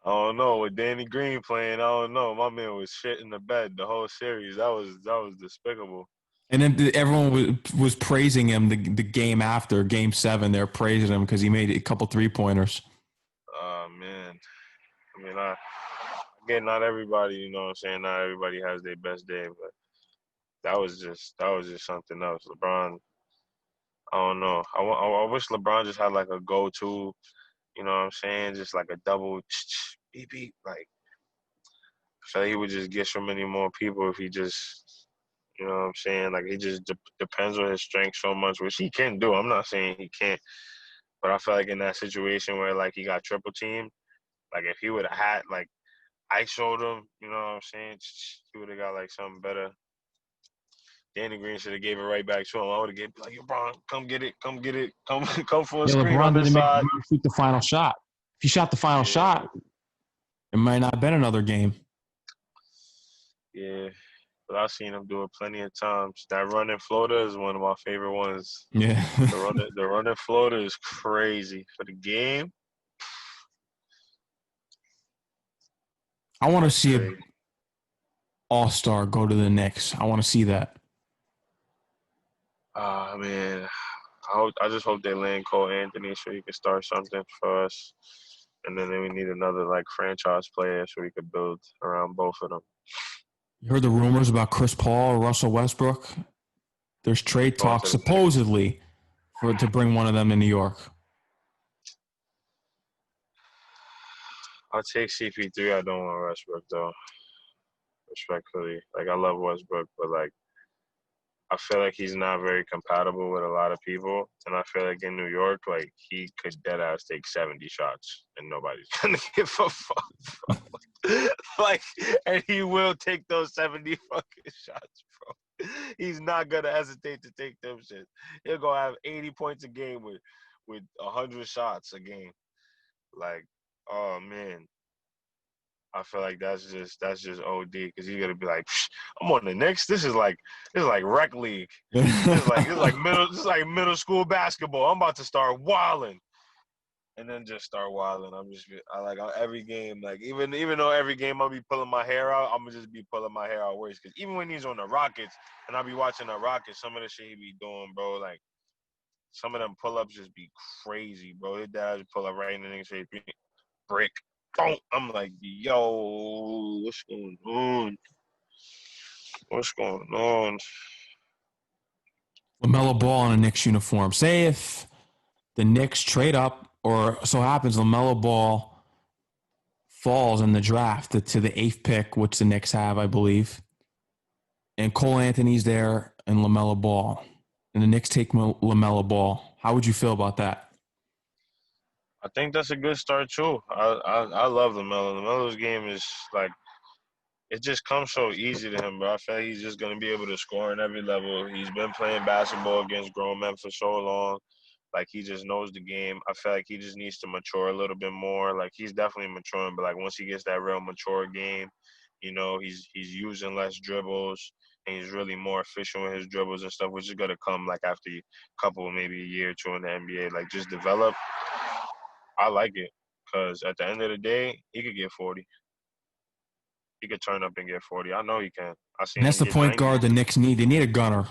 I don't know with Danny Green playing. I don't know. My man was shit in the bed the whole series. That was despicable. And then everyone was praising him the game after Game 7. They're praising him because he made a couple 3-pointers. Oh man, I mean, again, not everybody. You know what I'm saying? Not everybody has their best day, but that was just something else. LeBron, I don't know. I wish LeBron just had like a go-to. You know what I'm saying? Just like a double beep beep. Like I feel like he would just get so many more people if he just, you know what I'm saying? Like he just depends on his strength so much, which he can do. I'm not saying he can't, but I feel like in that situation where like he got triple teamed, like if he would have had like I showed him, you know what I'm saying? He would have got like something better. Danny Green should have gave it right back to him. I would have gave like, yo, Bron, come get it, come get it, come come for a Yeah, screen LeBron on this didn't side. shoot the final shot. If he shot the final Yeah, shot, it might not have been another game. yeah. But I've seen him do it plenty of times. That run in Florida is one of my favorite ones. Yeah. The run in Florida is crazy. For the game, I want to that's see an crazy. all-star go to the Knicks. I want to see that. Ah man, I just hope they land Cole Anthony so he can start something for us. And then we need another like franchise player so we could build around both of them. You heard the rumors about Chris Paul or Russell Westbrook? There's trade Going talk to the Knicks. supposedly to bring one of them to New York. I'll take CP3. I don't want Westbrook though. Respectfully, like I love Westbrook, but like I feel like he's not very compatible with a lot of people, and I feel like in New York, like he could dead ass take 70 shots, and nobody's gonna give a fuck, bro. Like, and he will take those 70 fucking shots, bro. He's not gonna hesitate to take them shit. He'll go have 80 points a game with 100 shots a game. Like, oh man. I feel like that's just OD because he's gonna be like, I'm on the Knicks. This is like rec league. This is like middle school basketball. I'm about to start wilding, and then just start wilding. Every game, like even though every game I'll be pulling my hair out, I'm gonna just be pulling my hair out worse. Because even when he's on the Rockets and I'll be watching the Rockets, some of the shit he be doing, bro, like some of them pull ups just be crazy, bro. His dad just pull up right in the nigga say brick. Don't. I'm like, yo, what's going on? What's going on? LaMelo Ball in a Knicks uniform. Say if the Knicks trade up, or so happens LaMelo Ball falls in the draft to the 8th pick, which the Knicks have, I believe, and Cole Anthony's there and LaMelo Ball, and the Knicks take LaMelo Ball. How would you feel about that? I think that's a good start too. I love LaMelo. LaMelo's game is like it just comes so easy to him, bro. I feel like he's just gonna be able to score in every level. He's been playing basketball against grown men for so long. Like he just knows the game. I feel like he just needs to mature a little bit more. Like he's definitely maturing, but like once he gets that real mature game, You know, he's using less dribbles and he's really more efficient with his dribbles and stuff, which is gonna come like after a couple, maybe a year or two in the NBA. Like just develop. I like it because at the end of the day, he could get 40. He could turn up and get 40. I know he can. I And seen that's him the get point 90. guard the Knicks need. They need a gunner.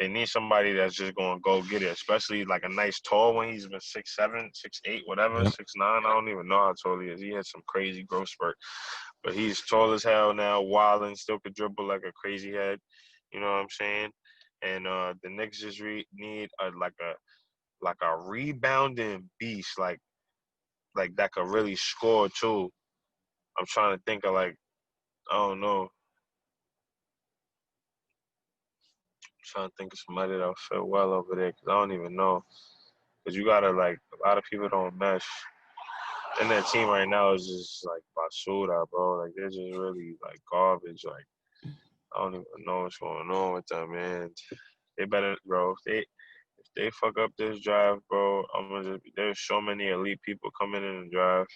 They need somebody that's just going to go get it, especially like a nice tall one. He's been 6'7", 6'8", whatever, Yep. 6'9". I don't even know how tall he is. He had some crazy growth spurt. But he's tall as hell now, wild and still could dribble like a crazy head. You know what I'm saying? And the Knicks just need like a rebounding beast, like that could really score too. I'm trying to think of like I don't know. I'm trying to think of somebody that'll fit well over there because I don't even know. Because you gotta like a lot of people don't mesh. And that team right now is just like basura, bro. Like they're just really like garbage. Like I don't even know what's going on with them, man. They better, bro. If they fuck up this drive, bro, there's so many elite people coming in the drive.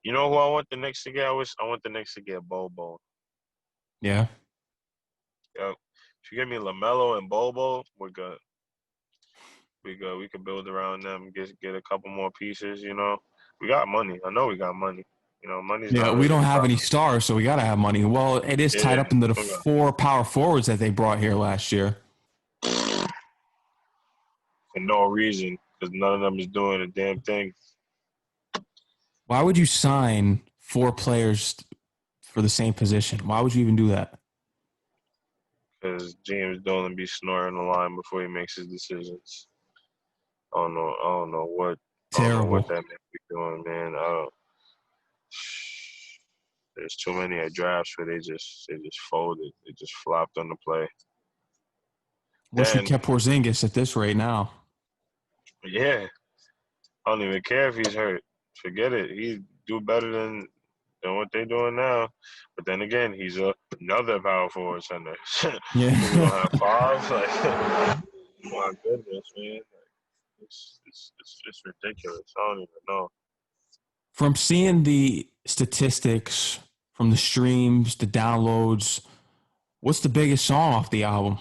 You know who I want the Knicks to get? I want the Knicks to get Bobo. Yeah. Yep. If you give me LaMelo and Bobo, we're good. We good. We can build around them. Get a couple more pieces. You know, we got money. I know we got money. You know, money's Yeah, not we really don't the have problem. any stars, so we got to have money. Well, it is tied Yeah. up into the Okay. 4 power forwards that they brought here last year. For no reason, because none of them is doing a damn thing. Why would you sign 4 players for the same position? Why would you even do that? Because James Dolan be snoring the line before he makes his decisions. I don't know. I don't know what. I don't know what Terrible. that man be doing, man. There's too many at drafts where they just folded. They just flopped on the play. Wish we Then, kept Porzingis at this rate now. yeah, I don't even care if he's hurt. Forget it. He do better than what they doing now. But then again, he's another power forward center. We're gonna Yeah. have five. Like, my goodness, man. Like, it's ridiculous. I don't even know. From seeing the statistics, from the streams, the downloads, what's the biggest song off the album?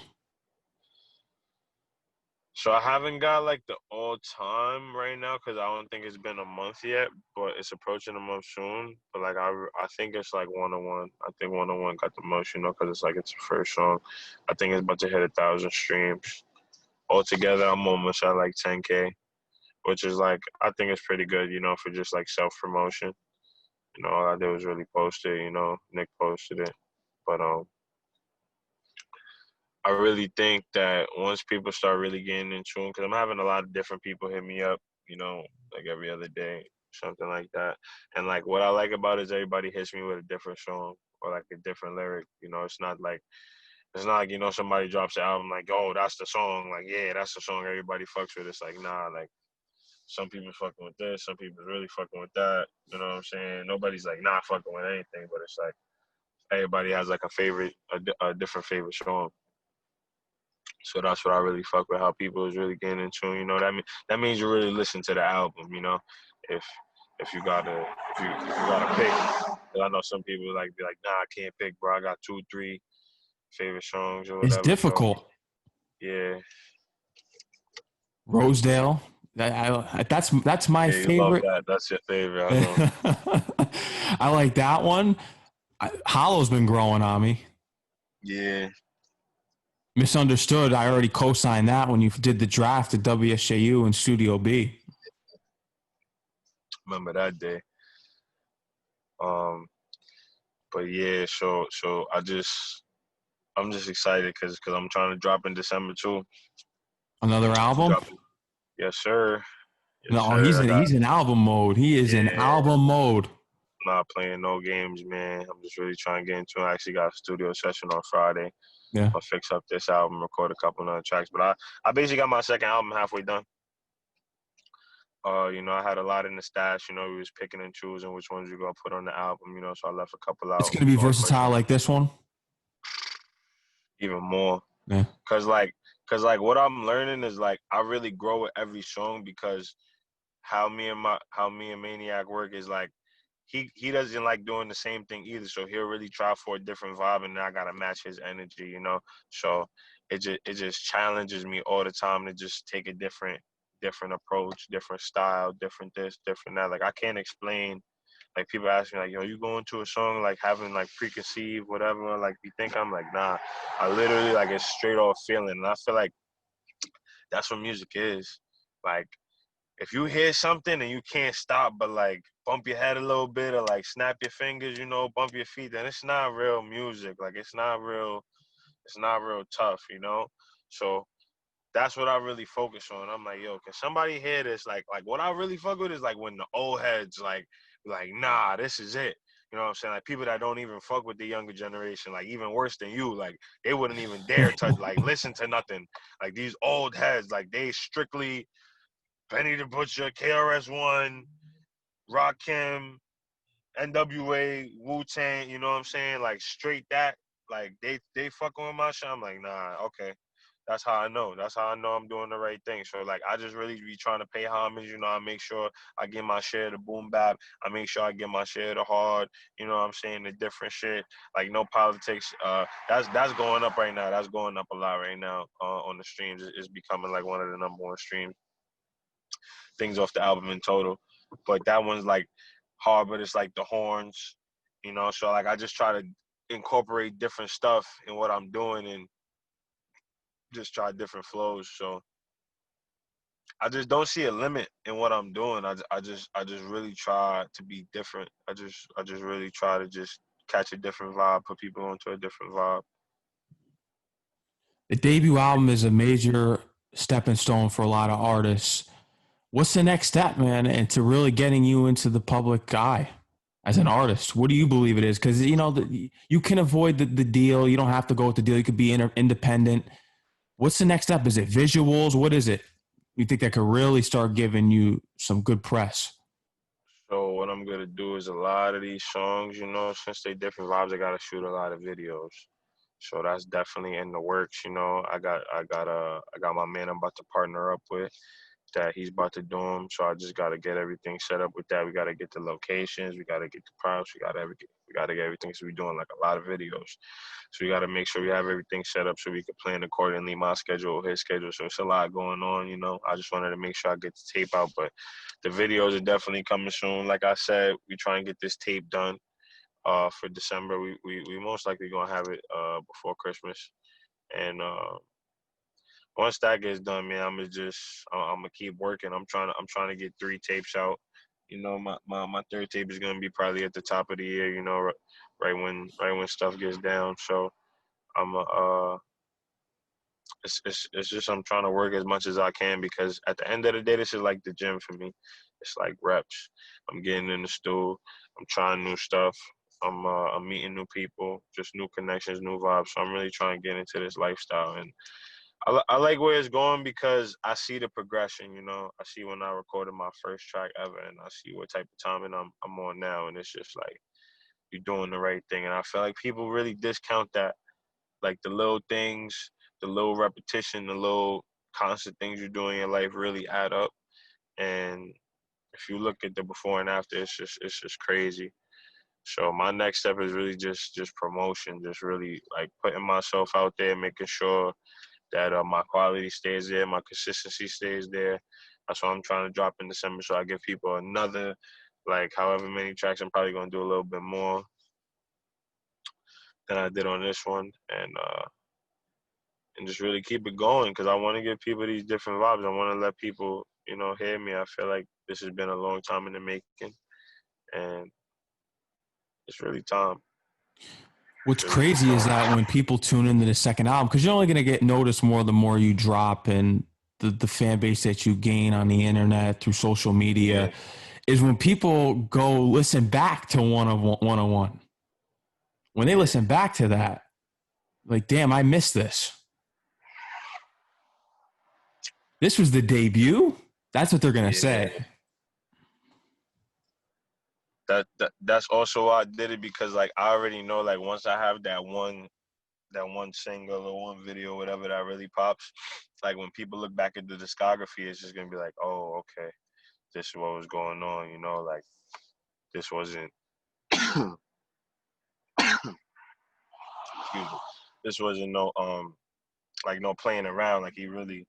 So I haven't got like the all time right now because I don't think it's been a month yet, but it's approaching a month soon. But like I think it's like 101. I think 101 got the most, you know, because it's like it's the first song. I think it's about to hit 1,000 streams altogether. I'm almost at like 10K, which is like I think it's pretty good, you know, for just like self promotion. You know, all I did was really post it. You know, Nick posted it, but I really think that once people start really getting in tune, because I'm having a lot of different people hit me up, you know, like every other day, something like that. And like what I like about it is everybody hits me with a different song or like a different lyric. You know, it's not like you know somebody drops the album like, oh, that's the song. Like, yeah, that's the song everybody fucks with. It's like, nah, like some people fucking with this, some people really fucking with that. You know what I'm saying? Nobody's like not fucking with anything, but it's like everybody has like a favorite, a different favorite song. So that's what I really fuck with. How people is really getting in tune. You know that means you really listen to the album. You know, if if you gotta if you gotta pick. 'Cause I know some people like be like, nah, I can't pick, bro. I got 2, 3 favorite songs or It's whatever. So difficult. yeah, Rosedale. That's my yeah, you love favorite. that. That's your favorite. I know. I like that one. Hollow's been growing on me. Yeah, Misunderstood. I already co-signed that when you did the draft at WSJU and Studio B. remember that day. Um, but yeah, so I'm just excited because I'm trying to drop in December too. Another I'm album? dropping. Yes, sir. Yes, No, sir. he's I in got. he's in album mode. He is in Yeah. album mode. Not playing no games, man. I'm just really trying to get into it. I actually got a studio session on Friday. Yeah. I'll fix up this album, record a couple of tracks. But I basically got my second album halfway done. You know, I had a lot in the stash. You know, we was picking and choosing which ones we gonna put on the album. You know, so I left a couple It's out. gonna be Of course, versatile like this one. even more. Yeah. Cause like what I'm learning is like I really grow with every song because how me and Maniac work is like he doesn't like doing the same thing either. So he'll really try for a different vibe, and then I gotta match his energy, you know. So it just challenges me all the time to just take a different approach, different style, different this, different that. Like I can't explain. Like people ask me like, yo, you going to a song like having like preconceived whatever, like you think I'm like, nah. I literally like it's straight off feeling, and I feel like that's what music is. Like if you hear something and you can't stop but like bump your head a little bit or like snap your fingers, you know, bump your feet, then it's not real music. Like it's not real tough, you know? So that's what I really focus on. I'm like, yo, can somebody hear this? Like what I really fuck with is like when the old heads like, nah, this is it. You know what I'm saying? Like people that don't even fuck with the younger generation, like even worse than you, like they wouldn't even dare touch, like listen to nothing. Like these old heads, like they strictly Benny the Butcher, KRS-One, Rakim, NWA, Wu-Tang, you know what I'm saying? Like straight that. Like they fucking with my shit. I'm like, nah, okay. That's how I know. That's how I know I'm doing the right thing. So like I just really be trying to pay homage, you know, I make sure I get my share of the boom bap. I make sure I get my share of the hard, you know what I'm saying, the different shit. Like no politics. That's going up right now. That's going up a lot right now on the streams. It's becoming like one of the number one streams things off the album in total. But that one's like hard, but it's like the horns, you know. So like I just try to incorporate different stuff in what I'm doing and just try different flows. So I just don't see a limit in what I'm doing. I just really try to be different. I just really try to just catch a different vibe, put people onto a different vibe. The debut album is a major stepping stone for a lot of artists. What's the next step, man, into really getting you into the public eye as an artist? What do you believe it is? Because you know you can avoid the deal. You don't have to go with the deal. You could be independent. What's the next step? Is it visuals? What is it? You think that could really start giving you some good press? So what I'm gonna do is a lot of these songs, you know, since they different vibes, I gotta shoot a lot of videos. So that's definitely in the works, you know. I got my man I'm about to partner up with that he's about to do them. So I just gotta get everything set up with that. We gotta get the locations, we gotta get the props, we gotta get everything. So we're doing like a lot of videos. So we gotta make sure we have everything set up so we can plan accordingly, my schedule, his schedule. So it's a lot going on, you know. I just wanted to make sure I get the tape out, but the videos are definitely coming soon. Like I said, we try and get this tape done for December. We most likely gonna have it before Christmas. And once that gets done, man, I'm gonna keep working. I'm trying to get 3 tapes out. You know, my third tape is gonna be probably at the top of the year. You know, right when stuff gets down. So I'm it's just I'm trying to work as much as I can because at the end of the day, this is like the gym for me. It's like reps. I'm getting in the stool. I'm trying new stuff. I'm meeting new people, just new connections, new vibes. So I'm really trying to get into this lifestyle, and I like where it's going because I see the progression. You know, I see when I recorded my first track ever, and I see what type of timing I'm on now, and it's just like you're doing the right thing. And I feel like people really discount that, like the little things, the little repetition, the little constant things you do in your life really add up. And if you look at the before and after, it's just crazy. So my next step is really just promotion, just really like putting myself out there, making sure that my quality stays there, my consistency stays there. That's what I'm trying to drop in December, so I give people another, like however many tracks. I'm probably gonna do a little bit more than I did on this one, and just really keep it going because I want to give people these different vibes. I want to let people, you know, hear me. I feel like this has been a long time in the making, and it's really time. What's crazy is that when people tune into the second album, because you're only going to get noticed more the more you drop, and the fan base that you gain on the internet through social media, Yeah, is when people go listen back to 101. When they yeah, listen back to that, like, damn, I missed this. This was the debut. That's what they're going to yeah. say. That's also why I did it because like I already know like once I have that one single or one video, whatever that really pops, like when people look back at the discography, it's just gonna be like, oh, okay, this is what was going on, you know, like this wasn't. Excuse me. This wasn't no like no playing around. Like he really,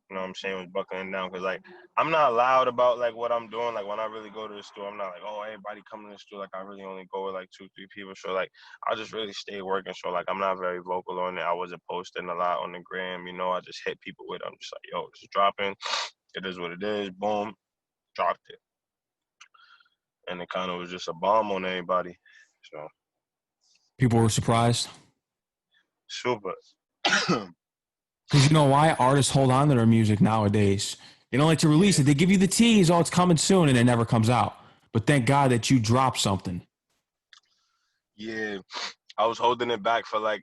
you know what I'm saying, was buckling down. Cause like I'm not loud about like what I'm doing. Like when I really go to the store, I'm not like, oh, everybody coming to the store. Like I really only go with like 2, 3 people. So like I just really stay working. So like I'm not very vocal on it. I wasn't posting a lot on the gram. You know, I just hit people with it. I'm just like, yo, it's dropping. It is what it is. Boom, dropped it. And it kind of was just a bomb on everybody. So People were surprised. super. Because you know why? Artists hold on to their music nowadays. They don't like to release Yeah, it. They give you the tease, oh, it's coming soon, and it never comes out. But thank God that you dropped something. yeah. I was holding it back for like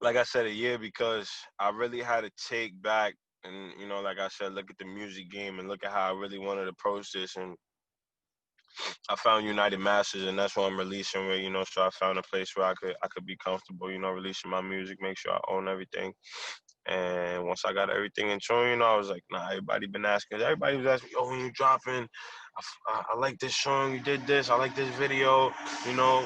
I said, a year because I really had to take back and you know, like I said, look at the music game and look at how I really wanted to approach this. And I found United Masters, and that's what I'm releasing with. You know, so I found a place where I could be comfortable. You know, releasing my music, make sure I own everything. And once I got everything in tune, you know, I was like, nah, everybody been asking. Everybody was asking, yo, when you dropping? I like this song. You did this. I like this video. You know,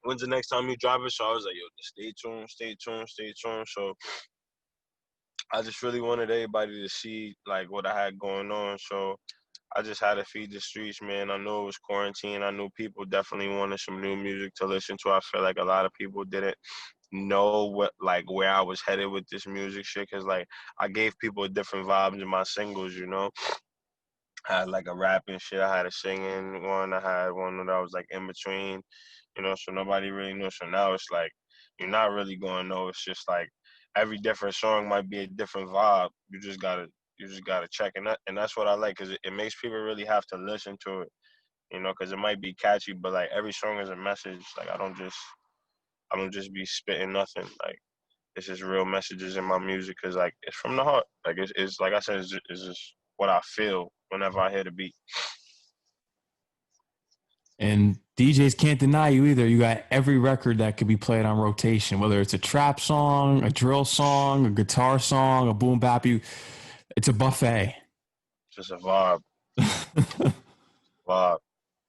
when's the next time you drop it? So I was like, yo, just stay tuned, stay tuned, stay tuned. So I just really wanted everybody to see like what I had going on. So I just had to feed the streets, man. I knew it was quarantine. I knew people definitely wanted some new music to listen to. I feel like a lot of people didn't know what like where I was headed with this music shit, cause like I gave people different vibes in my singles, you know. I had like a rapping shit. I had a singing one. I had one that I was like in between, you know. So nobody really knew. So now it's like you're not really gonna know. It's just like every different song might be a different vibe. You just gotta check, and that's what I like, cause it makes people really have to listen to it, you know, cause it might be catchy, but like every song is a message. Like I don't just be spitting nothing. Like it's just real messages in my music, cause like it's from the heart. Like it's like I said, it's just what I feel whenever I hear the beat. And DJs can't deny you either. You got every record that could be played on rotation, whether it's a trap song, a drill song, a guitar song, a boom bap. It's a buffet. Just a vibe, vibe.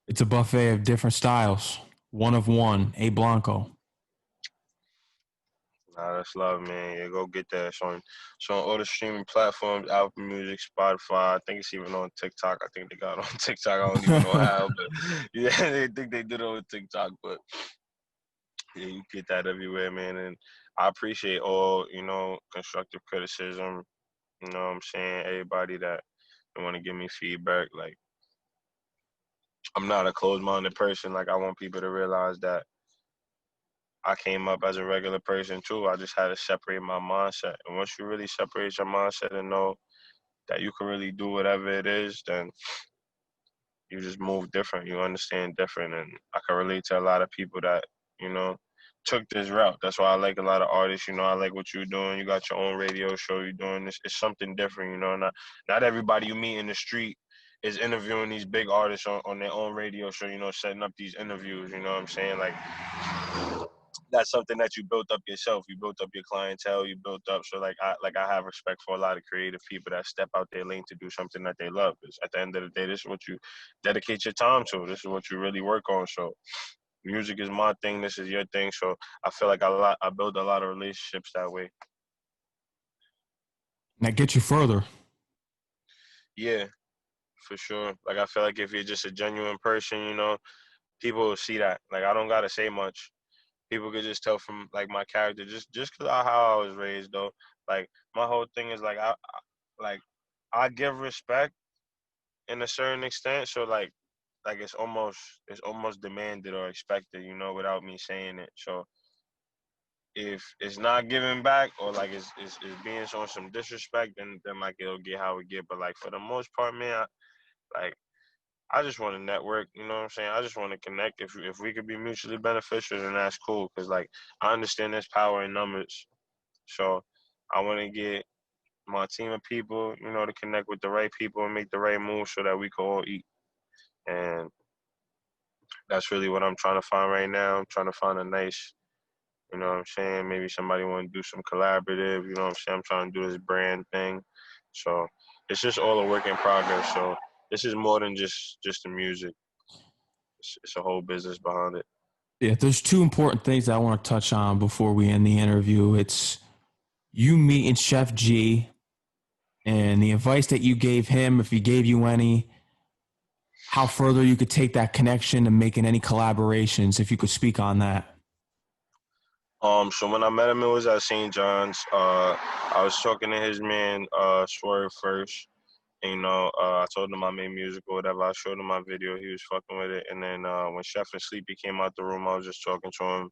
It's a buffet of different styles. One of one, a Blanco. Nah, that's love, man. Yeah, go get that. It's on all the streaming platforms, Apple Music, Spotify. I think it's even on TikTok. I think they got it on TikTok. I don't even know how, but yeah, they think they did it on TikTok. But yeah, you get that everywhere, man. And I appreciate all, you know, constructive criticism. You know what I'm saying? Everybody that want to give me feedback. Like, I'm not a closed minded person. Like, I want people to realize that I came up as a regular person too. I just had to separate my mindset. And once you really separate your mindset and know that you can really do whatever it is, then you just move different. You understand different. And I can relate to a lot of people that, you know, took this route. That's why I like a lot of artists. You know, I like what you're doing. You got your own radio show. You're doing this. It's something different. You know, not everybody you meet in the street is interviewing these big artists on their own radio show. You know, setting up these interviews. You know what I'm saying? Like that's something that you built up yourself. You built up your clientele. You built up. So like I have respect for a lot of creative people that step out their lane to do something that they love. Because at the end of the day, this is what you dedicate your time to. This is what you really work on. So music is my thing. This is your thing. So I feel like I build a lot of relationships that way. That gets you further. Yeah, for sure. Like I feel like if you're just a genuine person, you know, people will see that. Like I don't gotta say much. People could just tell from like my character, just cause of how I was raised though. Like my whole thing is like like I give respect in a certain extent. So like it's almost demanded or expected, you know, without me saying it. So if it's not giving back or like it's being on some disrespect, then like it'll get how it get. But like for the most part, man, like I just want to network. You know what I'm saying? I just want to connect. If we could be mutually beneficial, then that's cool. Cause like I understand there's power in numbers, so I want to get my team of people, you know, to connect with the right people and make the right moves so that we can all eat. And that's really what I'm trying to find right now. I'm trying to find a nice, you know what I'm saying? Maybe somebody want to do some collaborative. You know what I'm saying? I'm trying to do this brand thing. So it's just all a work in progress. So this is more than just the music. it's a whole business behind it. Yeah, there's two important things that I want to touch on before we end the interview. It's you meeting Chef G and the advice that you gave him, if he gave you any, how further you could take that connection and making any collaborations, if you could speak on that. So when I met him, it was at St. John's. I was talking to his man, Swerve first. And, I told him I made music or whatever. I showed him my video. He was fucking with it. And then when Chef and Sleepy came out the room, I was just talking to him.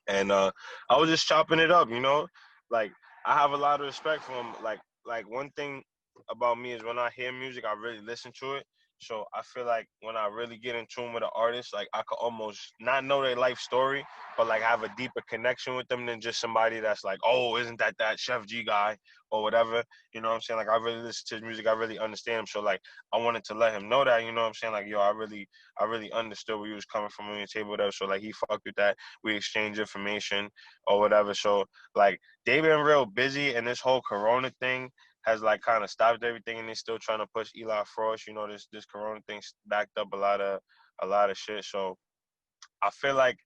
And I was just chopping it up, you know. Like I have a lot of respect for him. Like one thing about me is when I hear music, I really listen to it. So I feel like when I really get in tune with an artist, like I could almost not know their life story, but like have a deeper connection with them than just somebody that's like, oh, isn't that Chef G guy or whatever? You know what I'm saying? Like I really listen to his music, I really understand him. So like I wanted to let him know that, you know what I'm saying? Like yo, I really understood where he was coming from on the table, whatever. So like he fucked with that. We exchanged information or whatever. So like they've been real busy, and this whole Corona thing has like kind of stopped everything, and they're still trying to push Eli Frost. You know, this Corona thing's backed up a lot of shit. So I feel like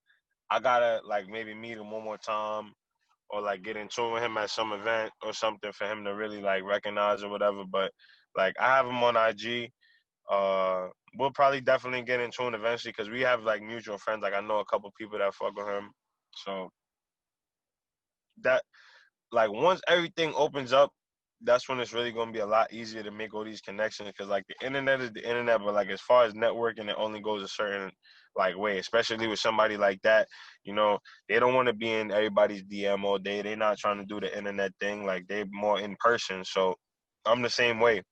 I gotta like maybe meet him one more time or like get in tune with him at some event or something for him to really like recognize or whatever. But like I have him on IG. Uh, we'll probably definitely get in tune eventually because we have like mutual friends. Like I know a couple people that fuck with him. So that like once everything opens up, that's when it's really gonna be a lot easier to make all these connections. Because like the internet is the internet, but like as far as networking, it only goes a certain like way. Especially with somebody like that, you know, they don't want to be in everybody's DM all day. They're not trying to do the internet thing. Like they more in person. So I'm the same way.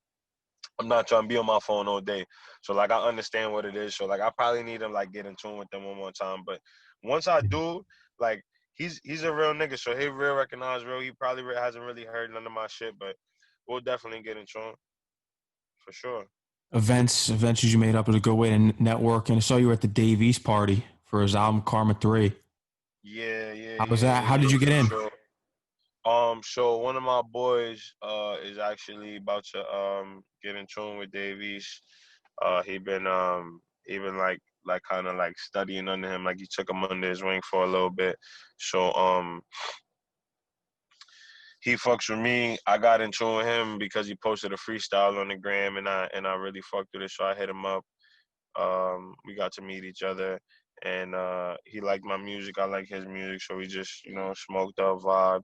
I'm not trying to be on my phone all day. So like I understand what it is. So like I probably need to like get in tune with them one more time. But once I do, like he's a real nigga, so he real recognize real. He probably hasn't really heard none of my shit, but we'll definitely get in tune for sure. Events you made up is a good way to network. And I saw you were at the Dave East party for his album Karma 3. How was that? How did you get For in? sure. So one of my boys is actually about to get in tune with Davies. He been like kind of like studying under him, like he took him under his wing for a little bit. So he fucks with me. I got in tune with him because he posted a freestyle on the gram, and I really fucked with it. So I hit him up. We got to meet each other, and he liked my music. I like his music, so we just smoked up, vibe,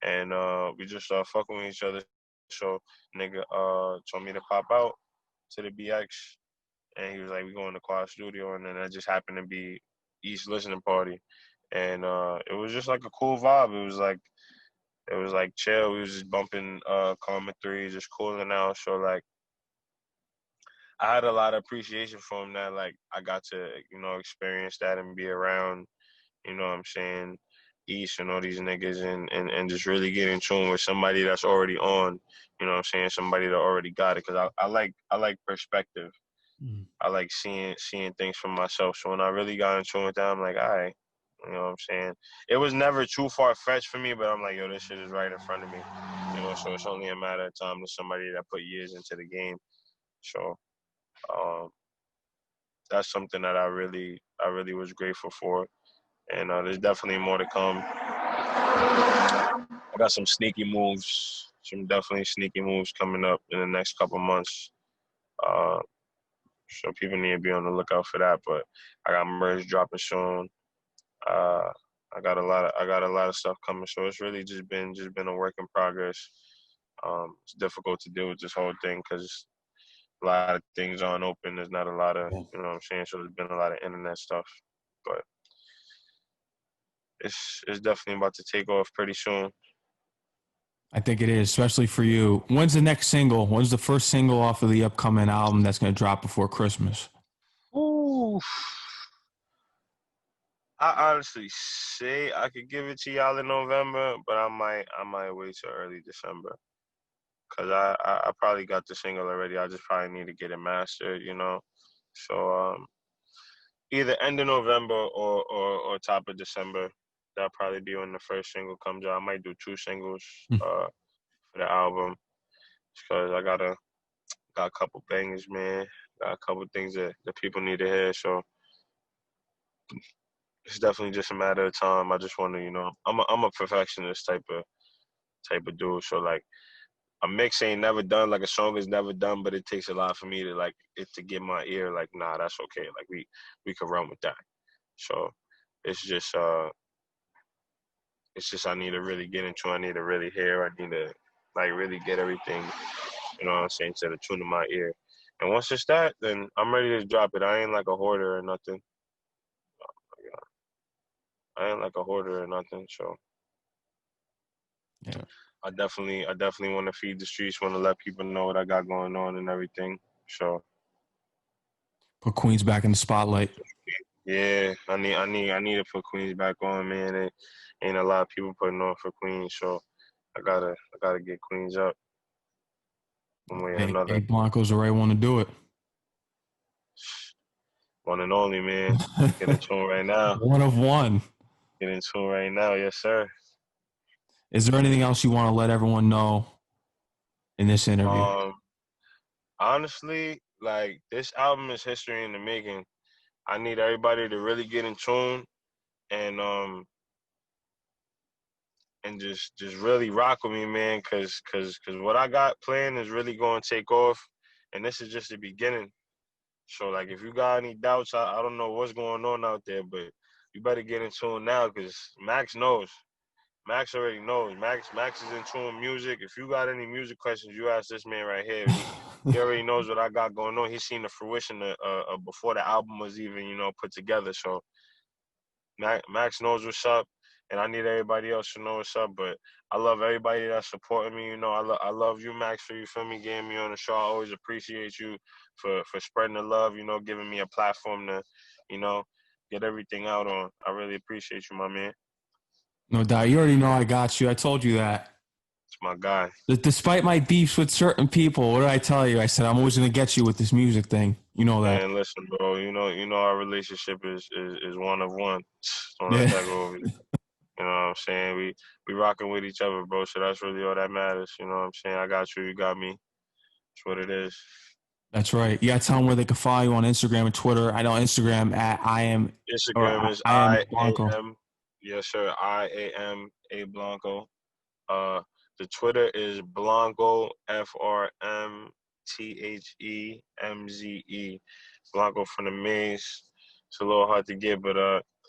and we just started fucking with each other. So nigga told me to pop out to the BX, and he was like, "We going to Quad Studio," and then that just happened to be East listening party, and it was just like a cool vibe. It was like chill. We was just bumping Karma 3, just cooling out. So like I had a lot of appreciation for him that like I got to experience that and be around. You know what I'm saying? East and all these niggas and just really get in tune with somebody that's already on, you know what I'm saying? Somebody that already got it. Cause I like perspective. Mm. I like seeing things for myself. So when I really got in tune with that, I'm like, all right, you know what I'm saying? It was never too far fetched for me, but I'm like, yo, this shit is right in front of me. You know, so it's only a matter of time to somebody that put years into the game. So um that's something that I really was grateful for. And there's definitely more to come. I got some sneaky moves, some definitely sneaky moves coming up in the next couple months. Uh, so people need to be on the lookout for that. But I got merch dropping soon. Uh, I got a lot of stuff coming. So it's really just been a work in progress. It's difficult to deal with this whole thing because a lot of things aren't open. There's not a lot of what I'm saying. So there's been a lot of internet stuff, but it's definitely about to take off pretty soon. I think it is, especially for you. When's the next single? When's the first single off of the upcoming album that's going to drop before Christmas? Ooh, I honestly say I could give it to y'all in November, but I might wait till early December. Cause I probably got the single already. I just probably need to get it mastered, you know. So either end of November or top of December. That'll probably be when the first single comes out. I might do two singles Hmm. for the album. Because got a couple bangers, man. Got a couple things that people need to hear. So it's definitely just a matter of time. I just want to, I'm a perfectionist type of dude. So like a mix ain't never done, like a song is never done, but it takes a lot for me to like it to get my ear like, nah, that's okay. Like we could run with that. So it's just I need to really get into. I need to really hear. I need to like really get everything. You know what I'm saying, to the tune of my ear. And once it's that, then I'm ready to drop it. I ain't like a hoarder or nothing. I ain't like a hoarder or nothing. So Yeah. I definitely want to feed the streets. Want to let people know what I got going on and everything. So Put Queens back in the spotlight. yeah, I need to put Queens back on, man. It ain't a lot of people putting on for Queens, so I gotta get Queens up one way or Hey, another. Blanco's the right one to do it. One and only, man. Get in tune right now. One of one. Get in tune right now, yes sir. Is there anything else you want to let everyone know in this interview? Um, honestly, like this album is history in the making. I need everybody to really get in tune and just really rock with me, man, cause what I got planned is really going to take off, and this is just the beginning. So like, if you got any doubts, I don't know what's going on out there, but you better get in tune now, cause Max knows. Max already knows. Max is in tune with music. If you got any music questions, you ask this man right here. He already knows what I got going on. He's seen the fruition before the album was even put together. So Max knows what's up, and I need everybody else to know what's up. But I love everybody that's supporting me. I love you, Max, for you feel me, getting me on the show. I always appreciate you for spreading the love. Giving me a platform to, you know, get everything out on. I really appreciate you, my man. No doubt. You already know I got you. I told you that. It's my guy. Despite my beefs with certain people, what did I tell you? I said I'm always gonna get you with this music thing. You know that. Man, listen, bro. Our relationship is one of one. Don't let Yeah. that go over you. You know what I'm saying? We rocking with each other, bro. So that's really all that matters. You know what I'm saying? I got you. You got me. That's what it is. That's right. You gotta tell them where they can follow you on Instagram and Twitter. I know Instagram at Instagram is I am I Blanco. A M. Yes, sir. I am a Blanco. Uh, the Twitter is Blanco FRMTHEMZE. Blanco from the maze. It's a little hard to get, but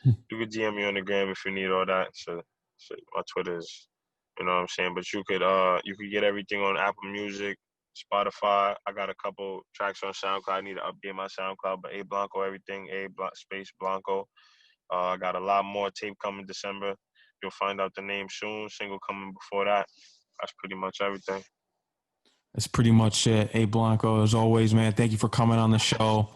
you could DM me on the gram if you need all that. So my Twitter is, you know what I'm saying. But you could get everything on Apple Music, Spotify. I got a couple tracks on SoundCloud. I need to update my SoundCloud, but A Blanco everything. Space Blanco. I got a lot more tape coming December. You'll find out the name soon. Single coming before that. That's pretty much everything. That's pretty much it. Hey Blanco, as always, man. Thank you for coming on the show.